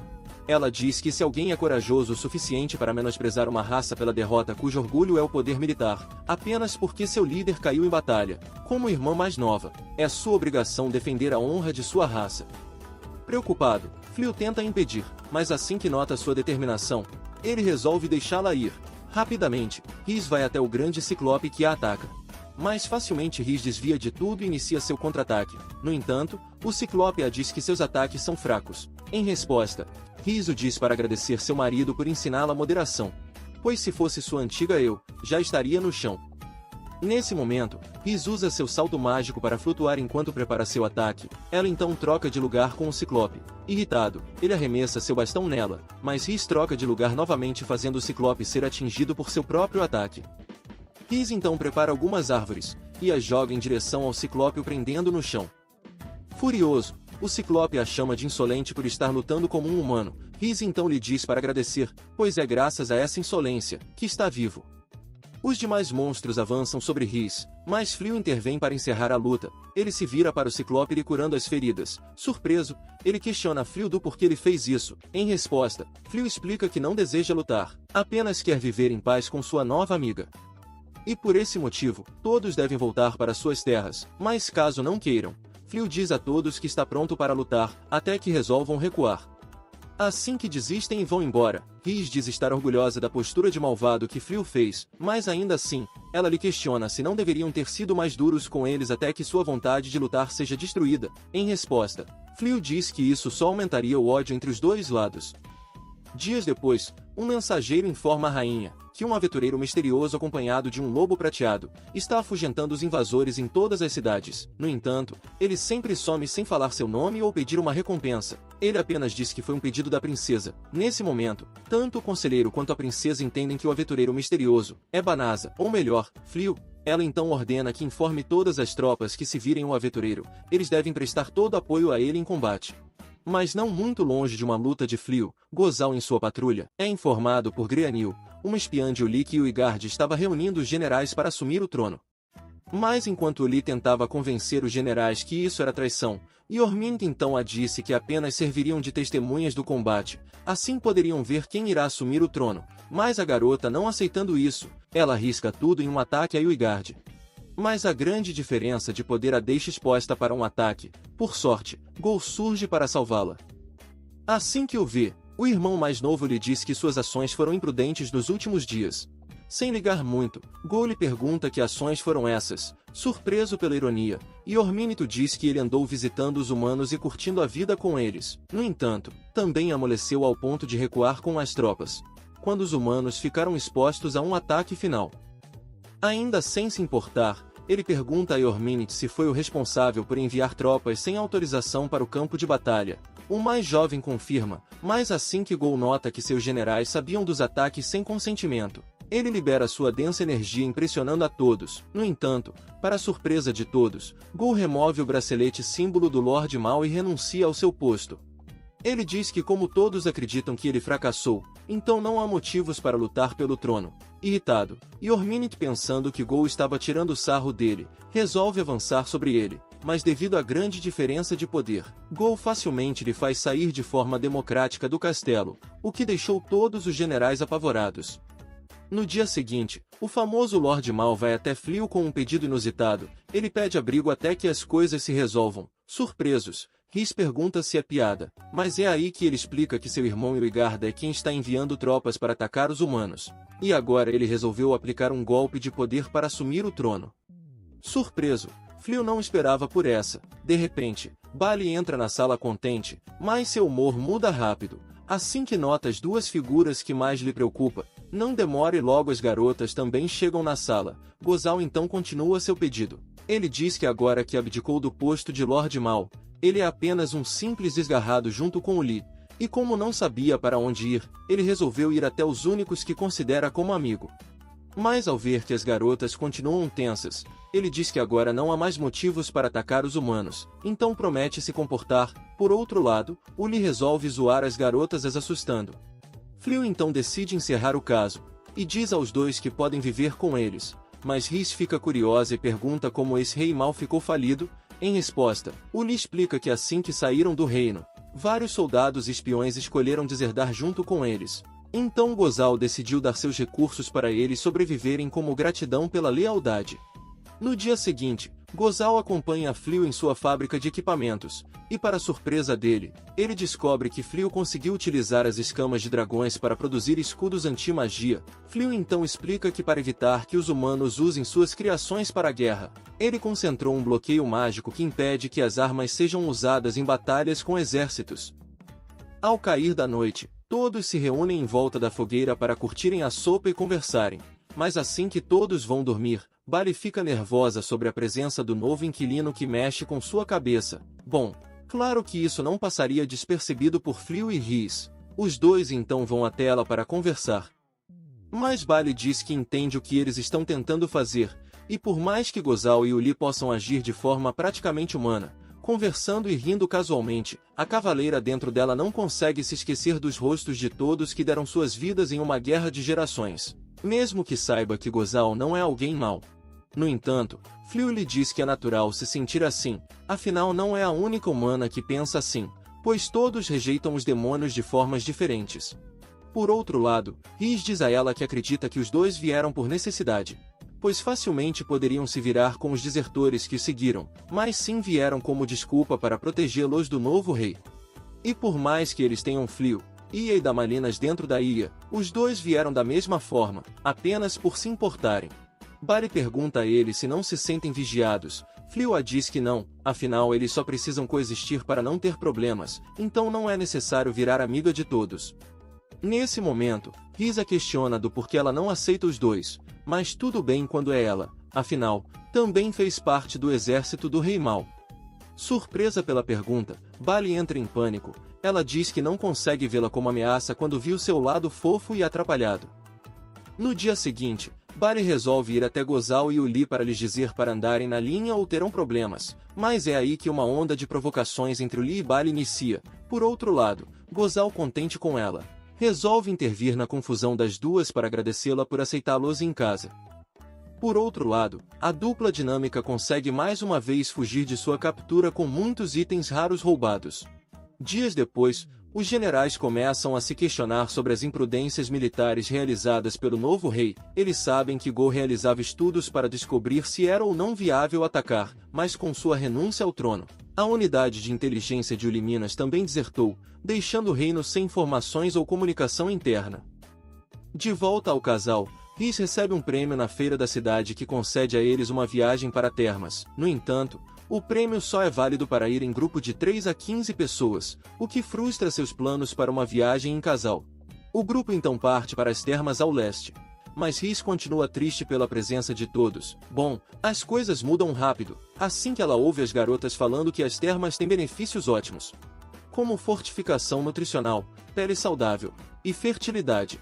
Ela diz que se alguém é corajoso o suficiente para menosprezar uma raça pela derrota cujo orgulho é o poder militar, apenas porque seu líder caiu em batalha, como irmã mais nova, é sua obrigação defender a honra de sua raça. Preocupado, Fliu tenta impedir, mas assim que nota sua determinação, ele resolve deixá-la ir. Rapidamente, Rhys vai até o grande ciclope que a ataca. Mas facilmente Rhys desvia de tudo e inicia seu contra-ataque. No entanto, o ciclope a diz que seus ataques são fracos. Em resposta, Rhys o diz para agradecer seu marido por ensiná-la moderação. Pois se fosse sua antiga eu, já estaria no chão. Nesse momento, Rhys usa seu salto mágico para flutuar enquanto prepara seu ataque. Ela então troca de lugar com o ciclope. Irritado, ele arremessa seu bastão nela, mas Rhys troca de lugar novamente fazendo o ciclope ser atingido por seu próprio ataque. Rhys então prepara algumas árvores, e as joga em direção ao ciclope o prendendo no chão. Furioso, o ciclope a chama de insolente por estar lutando como um humano. Rhys então lhe diz para agradecer, pois é graças a essa insolência que está vivo. Os demais monstros avançam sobre Rhys, mas Fliu intervém para encerrar a luta. Ele se vira para o ciclope lhe curando as feridas. Surpreso, ele questiona Fliu do porquê ele fez isso. Em resposta, Fliu explica que não deseja lutar, apenas quer viver em paz com sua nova amiga. E por esse motivo, todos devem voltar para suas terras, mas caso não queiram, Fliu diz a todos que está pronto para lutar, até que resolvam recuar. Assim que desistem e vão embora, Rhys diz estar orgulhosa da postura de malvado que Fliu fez, mas ainda assim, ela lhe questiona se não deveriam ter sido mais duros com eles até que sua vontade de lutar seja destruída. Em resposta, Fliu diz que isso só aumentaria o ódio entre os dois lados. Dias depois, um mensageiro informa a rainha que um aventureiro misterioso acompanhado de um lobo prateado está afugentando os invasores em todas as cidades. No entanto, ele sempre some sem falar seu nome ou pedir uma recompensa. Ele apenas diz que foi um pedido da princesa. Nesse momento, tanto o conselheiro quanto a princesa entendem que o aventureiro misterioso é Banasa, ou melhor, Fliu. Ela então ordena que informe todas as tropas que se virem o aventureiro. Eles devem prestar todo apoio a ele em combate. Mas não muito longe de uma luta de Fliu, Gozal em sua patrulha é informado por Grianil, uma espiã de Ulik e Uigard estava reunindo os generais para assumir o trono. Mas enquanto Uli tentava convencer os generais que isso era traição, Yormint então a disse que apenas serviriam de testemunhas do combate, assim poderiam ver quem irá assumir o trono. Mas a garota não aceitando isso, ela arrisca tudo em um ataque a Uigard. Mas a grande diferença de poder a deixa exposta para um ataque. Por sorte, Gol surge para salvá-la. Assim que o vê, o irmão mais novo lhe diz que suas ações foram imprudentes nos últimos dias. Sem ligar muito, Gol lhe pergunta que ações foram essas, surpreso pela ironia, e Ormínito diz que ele andou visitando os humanos e curtindo a vida com eles. No entanto, também amoleceu ao ponto de recuar com as tropas, quando os humanos ficaram expostos a um ataque final. Ainda sem se importar, ele pergunta a Yorminit se foi o responsável por enviar tropas sem autorização para o campo de batalha. O mais jovem confirma, mas assim que Gol nota que seus generais sabiam dos ataques sem consentimento, ele libera sua densa energia impressionando a todos. No entanto, para a surpresa de todos, Gol remove o bracelete símbolo do Lorde Mal e renuncia ao seu posto. Ele diz que como todos acreditam que ele fracassou, então não há motivos para lutar pelo trono. Irritado, Yorminit pensando que Gol estava tirando sarro dele, resolve avançar sobre ele, mas devido à grande diferença de poder, Gol facilmente lhe faz sair de forma democrática do castelo, o que deixou todos os generais apavorados. No dia seguinte, o famoso Lorde Mal vai até Fliu com um pedido inusitado. Ele pede abrigo até que as coisas se resolvam. Surpresos, Rhys pergunta se é piada, mas é aí que ele explica que seu irmão Uigard é quem está enviando tropas para atacar os humanos. E agora ele resolveu aplicar um golpe de poder para assumir o trono. Surpreso, Fliu não esperava por essa. De repente, Bali entra na sala contente, mas seu humor muda rápido. Assim que nota as duas figuras que mais lhe preocupa, Não demore e logo as garotas também chegam na sala. Gozal então continua seu pedido. Ele diz que agora que abdicou do posto de Lorde Mal, ele é apenas um simples desgarrado junto com o Lee, e como não sabia para onde ir, ele resolveu ir até os únicos que considera como amigo. Mas ao ver que as garotas continuam tensas, ele diz que agora não há mais motivos para atacar os humanos, então promete se comportar. Por outro lado, o Lee resolve zoar as garotas as assustando. Fleo então decide encerrar o caso, e diz aos dois que podem viver com eles, mas Rhys fica curiosa e pergunta como esse rei mal ficou falido. Em resposta, o Lee explica que assim que saíram do reino, vários soldados e espiões escolheram deserdar junto com eles. Então Gozal decidiu dar seus recursos para eles sobreviverem como gratidão pela lealdade. No dia seguinte, Gozal acompanha Fleo em sua fábrica de equipamentos, e para surpresa dele, ele descobre que Fleo conseguiu utilizar as escamas de dragões para produzir escudos anti-magia. Fleo então explica que para evitar que os humanos usem suas criações para a guerra, ele concentrou um bloqueio mágico que impede que as armas sejam usadas em batalhas com exércitos. Ao cair da noite, todos se reúnem em volta da fogueira para curtirem a sopa e conversarem, mas assim que todos vão dormir, Bali fica nervosa sobre a presença do novo inquilino que mexe com sua cabeça. Bom, claro que isso não passaria despercebido por Fleo e Rhys. Os dois então vão até ela para conversar. Mas Bali diz que entende o que eles estão tentando fazer, e por mais que Gozal e Uli possam agir de forma praticamente humana, conversando e rindo casualmente, a cavaleira dentro dela não consegue se esquecer dos rostos de todos que deram suas vidas em uma guerra de gerações, mesmo que saiba que Gozal não é alguém mau. No entanto, Fleo lhe diz que é natural se sentir assim, afinal não é a única humana que pensa assim, pois todos rejeitam os demônios de formas diferentes. Por outro lado, Rhys diz a ela que acredita que os dois vieram por necessidade, pois facilmente poderiam se virar com os desertores que o seguiram, mas sim vieram como desculpa para protegê-los do novo rei. E por mais que eles tenham Fleo, Ia e Damalinas dentro da ilha, os dois vieram da mesma forma, apenas por se importarem. Bali pergunta a eles se não se sentem vigiados. Fleo a diz que não, afinal eles só precisam coexistir para não ter problemas, então não é necessário virar amiga de todos. Nesse momento, Rhys a questiona do porquê ela não aceita os dois, mas tudo bem quando é ela, afinal, também fez parte do exército do Rei Mal. Surpresa pela pergunta, Bali entra em pânico. Ela diz que não consegue vê-la como ameaça quando viu seu lado fofo e atrapalhado. No dia seguinte, Bali resolve ir até Gozal e Uli para lhes dizer para andarem na linha ou terão problemas, mas é aí que uma onda de provocações entre Uli e Bali inicia. Por outro lado, Gozal, contente com ela, resolve intervir na confusão das duas para agradecê-la por aceitá-los em casa. Por outro lado, a dupla dinâmica consegue mais uma vez fugir de sua captura com muitos itens raros roubados. Dias depois, os generais começam a se questionar sobre as imprudências militares realizadas pelo novo rei. Eles sabem que Go realizava estudos para descobrir se era ou não viável atacar, mas com sua renúncia ao trono, a unidade de inteligência de Uliminas também desertou, deixando o reino sem informações ou comunicação interna. De volta ao casal, Rhys recebe um prêmio na feira da cidade que concede a eles uma viagem para Termas. No entanto, o prêmio só é válido para ir em grupo de 3 a 15 pessoas, o que frustra seus planos para uma viagem em casal. O grupo então parte para as termas ao leste. Mas Rhys continua triste pela presença de todos. Bom, as coisas mudam rápido, assim que ela ouve as garotas falando que as termas têm benefícios ótimos, como fortificação nutricional, pele saudável e fertilidade.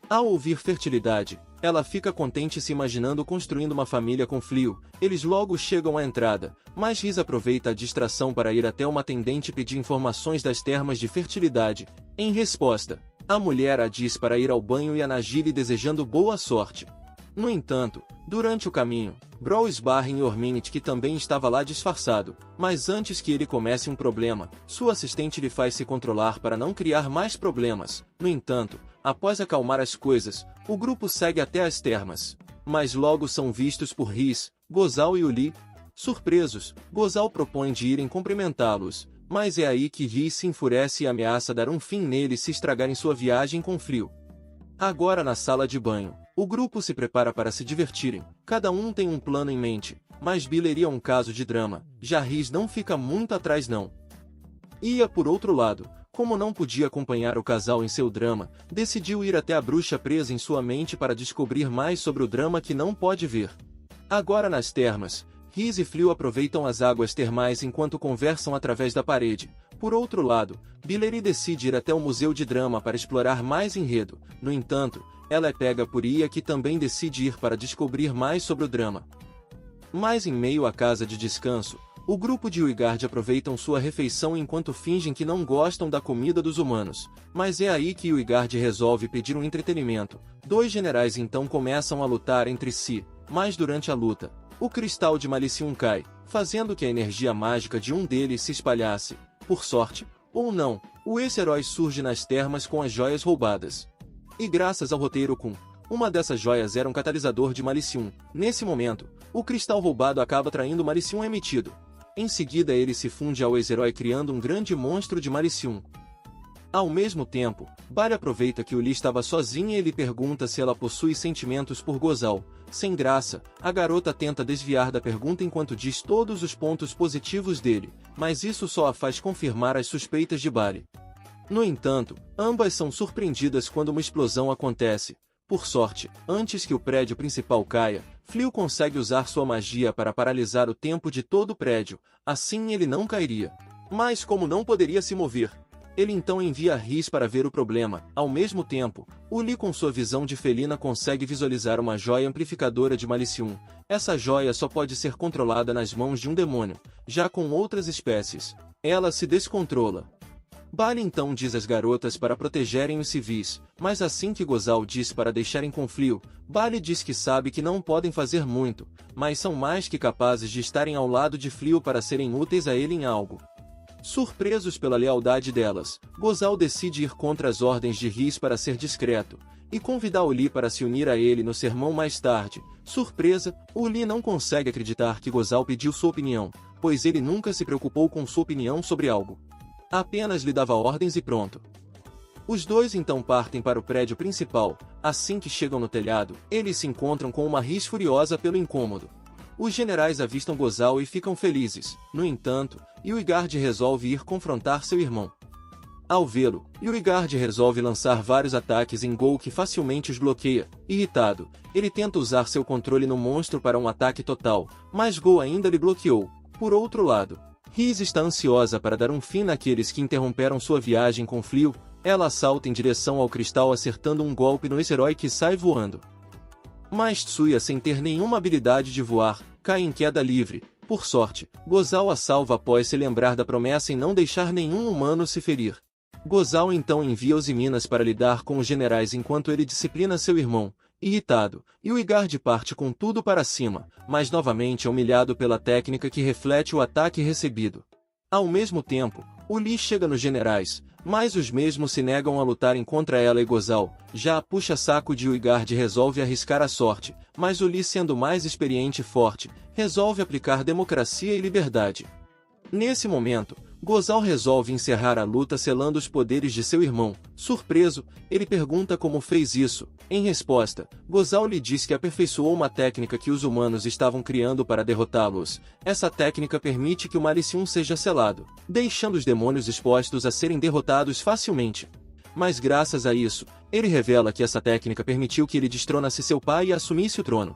Ao ouvir fertilidade, ela fica contente se imaginando construindo uma família com Fleo. Eles logo chegam à entrada, mas Rhys aproveita a distração para ir até uma atendente pedir informações das termas de fertilidade. Em resposta, a mulher a diz para ir ao banho e a Nagili desejando boa sorte. No entanto, durante o caminho, Brawl esbarra em Orminit, que também estava lá disfarçado, mas antes que ele comece um problema, sua assistente lhe faz se controlar para não criar mais problemas. No entanto, após acalmar as coisas, o grupo segue até as termas. Mas logo são vistos por Rhys, Gozal e Uli. Surpresos, Gozal propõe de irem cumprimentá-los, mas é aí que Rhys se enfurece e ameaça dar um fim neles se estragarem sua viagem com Fleo. Agora na sala de banho, o grupo se prepara para se divertirem. Cada um tem um plano em mente, mas Bill é um caso de drama, já Rhys não fica muito atrás não. Ia por outro lado, Como não podia acompanhar o casal em seu drama, decidiu ir até a bruxa presa em sua mente para descobrir mais sobre o drama que não pode ver. Agora nas termas, Rhys e Flew aproveitam as águas termais enquanto conversam através da parede. Por outro lado, Billerine decide ir até o Museu de Drama para explorar mais enredo. No entanto, ela é pega por Ia, que também decide ir para descobrir mais sobre o drama. Mas em meio à casa de descanso, o grupo de Uigard aproveitam sua refeição enquanto fingem que não gostam da comida dos humanos. Mas é aí que Uigard resolve pedir um entretenimento. Dois generais então começam a lutar entre si, mas durante a luta, o cristal de Malicium cai, fazendo que a energia mágica de um deles se espalhasse. Por sorte, ou não, o ex-herói surge nas termas com as joias roubadas. E graças ao roteiro Kun, uma dessas joias era um catalisador de Malicium. Nesse momento, o cristal roubado acaba traindo o Malicium emitido. Em seguida ele se funde ao ex-herói criando um grande monstro de Malicium. Ao mesmo tempo, Barry aproveita que Uli estava sozinha e lhe pergunta se ela possui sentimentos por Gozal. Sem graça, a garota tenta desviar da pergunta enquanto diz todos os pontos positivos dele, mas isso só a faz confirmar as suspeitas de Barry. No entanto, ambas são surpreendidas quando uma explosão acontece. Por sorte, antes que o prédio principal caia, Flew consegue usar sua magia para paralisar o tempo de todo o prédio, assim ele não cairia. Mas como não poderia se mover, ele então envia Rhys para ver o problema. Ao mesmo tempo, Uli com sua visão de felina consegue visualizar uma joia amplificadora de Malicium. Essa joia só pode ser controlada nas mãos de um demônio, já com outras espécies, ela se descontrola. Barry então diz às garotas para protegerem os civis, mas assim que Gozal diz para deixarem com Flew, Barry diz que sabe que não podem fazer muito, mas são mais que capazes de estarem ao lado de Flew para serem úteis a ele em algo. Surpresos pela lealdade delas, Gozal decide ir contra as ordens de Rhys para ser discreto, e convidar Uli para se unir a ele no sermão mais tarde. Surpresa, Uli não consegue acreditar que Gozal pediu sua opinião, pois ele nunca se preocupou com sua opinião sobre algo. Apenas lhe dava ordens e pronto. Os dois então partem para o prédio principal. Assim que chegam no telhado, eles se encontram com uma Rhys furiosa pelo incômodo. Os generais avistam Gozal e ficam felizes. No entanto, Uigard resolve ir confrontar seu irmão. Ao vê-lo, Uigard resolve lançar vários ataques em Gol que facilmente os bloqueia. Irritado, ele tenta usar seu controle no monstro para um ataque total, mas Gol ainda lhe bloqueou. Por outro lado, Rhys está ansiosa para dar um fim naqueles que interromperam sua viagem com Flew. Ela salta em direção ao cristal acertando um golpe no ex-herói que sai voando. Mas Tsuya, sem ter nenhuma habilidade de voar, cai em queda livre. Por sorte, Gozal a salva após se lembrar da promessa em não deixar nenhum humano se ferir. Gozal então envia os Minas para lidar com os generais enquanto ele disciplina seu irmão. Irritado, Uigard parte com tudo para cima, mas novamente é humilhado pela técnica que reflete o ataque recebido. Ao mesmo tempo, Uli chega nos generais, mas os mesmos se negam a lutarem contra ela e Gozal. Já a puxa-saco de Uigard resolve arriscar a sorte, mas Uli, sendo mais experiente e forte, resolve aplicar democracia e liberdade. Nesse momento, Gozal resolve encerrar a luta selando os poderes de seu irmão. Surpreso, ele pergunta como fez isso. Em resposta, Gozal lhe diz que aperfeiçoou uma técnica que os humanos estavam criando para derrotá-los. Essa técnica permite que o Malicium seja selado, deixando os demônios expostos a serem derrotados facilmente. Mas graças a isso, ele revela que essa técnica permitiu que ele destronasse seu pai e assumisse o trono.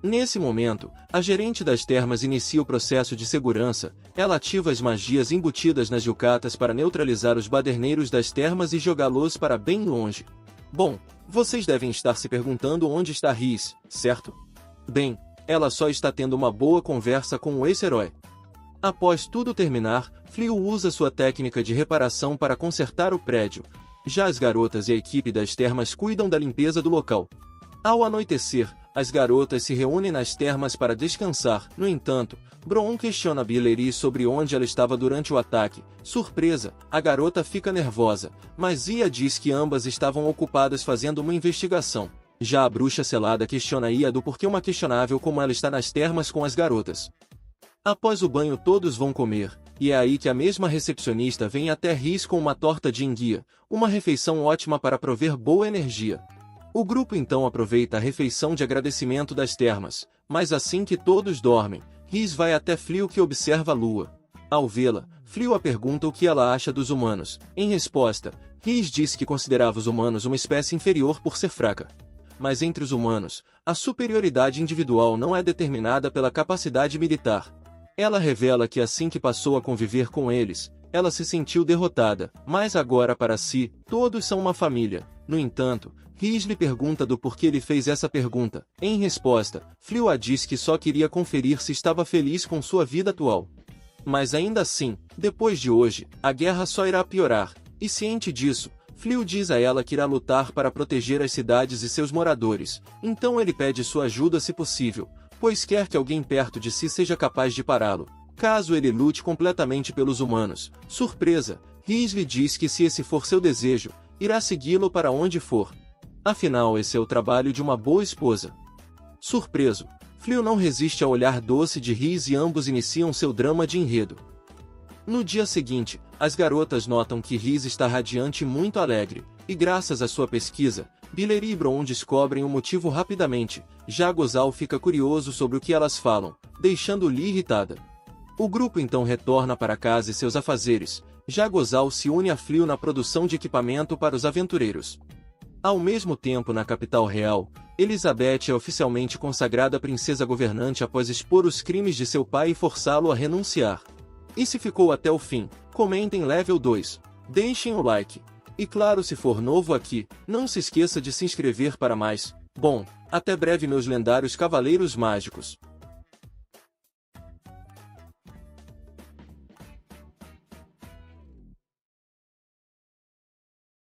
Nesse momento, a gerente das termas inicia o processo de segurança. Ela ativa as magias embutidas nas yucatas para neutralizar os baderneiros das termas e jogá-los para bem longe. Bom, vocês devem estar se perguntando onde está Rhys, certo? Bem, ela só está tendo uma boa conversa com o ex-herói. Após tudo terminar, Flew usa sua técnica de reparação para consertar o prédio. Já as garotas e a equipe das termas cuidam da limpeza do local. Ao anoitecer, as garotas se reúnem nas termas para descansar. No entanto, Bron questiona Billerine sobre onde ela estava durante o ataque. Surpresa, a garota fica nervosa, mas Ia diz que ambas estavam ocupadas fazendo uma investigação. Já a bruxa selada questiona Ia do porquê uma questionável como ela está nas termas com as garotas. Após o banho todos vão comer, e é aí que a mesma recepcionista vem até Rhys com uma torta de enguia, uma refeição ótima para prover boa energia. O grupo então aproveita a refeição de agradecimento das termas, mas assim que todos dormem, Rhys vai até Flew que observa a lua. Ao vê-la, Fliu a pergunta o que ela acha dos humanos. Em resposta, Rhys disse que considerava os humanos uma espécie inferior por ser fraca. Mas entre os humanos, a superioridade individual não é determinada pela capacidade militar. Ela revela que assim que passou a conviver com eles, ela se sentiu derrotada, mas agora para si, todos são uma família. No entanto, Rhys lhe pergunta do porquê ele fez essa pergunta. Em resposta, Fliu a diz que só queria conferir se estava feliz com sua vida atual. Mas ainda assim, depois de hoje, a guerra só irá piorar, e ciente disso, Fliu diz a ela que irá lutar para proteger as cidades e seus moradores, então ele pede sua ajuda se possível, pois quer que alguém perto de si seja capaz de pará-lo, caso ele lute completamente pelos humanos. Surpresa, Rhys lhe diz que se esse for seu desejo, irá segui-lo para onde for. Afinal, esse é o trabalho de uma boa esposa. Surpreso, Fliu não resiste ao olhar doce de Rhys e ambos iniciam seu drama de enredo. No dia seguinte, as garotas notam que Rhys está radiante e muito alegre, e graças à sua pesquisa, Biller e Bron descobrem o motivo rapidamente. Já Gozal fica curioso sobre o que elas falam, deixando-lhe irritada. O grupo então retorna para casa e seus afazeres. Já Gozal se une a Fliu na produção de equipamento para os aventureiros. Ao mesmo tempo, na capital real, Elizabeth é oficialmente consagrada princesa governante após expor os crimes de seu pai e forçá-lo a renunciar. E se ficou até o fim, comentem Level 2, deixem o like. E claro, se for novo aqui, não se esqueça de se inscrever para mais. Bom, até breve meus lendários cavaleiros mágicos.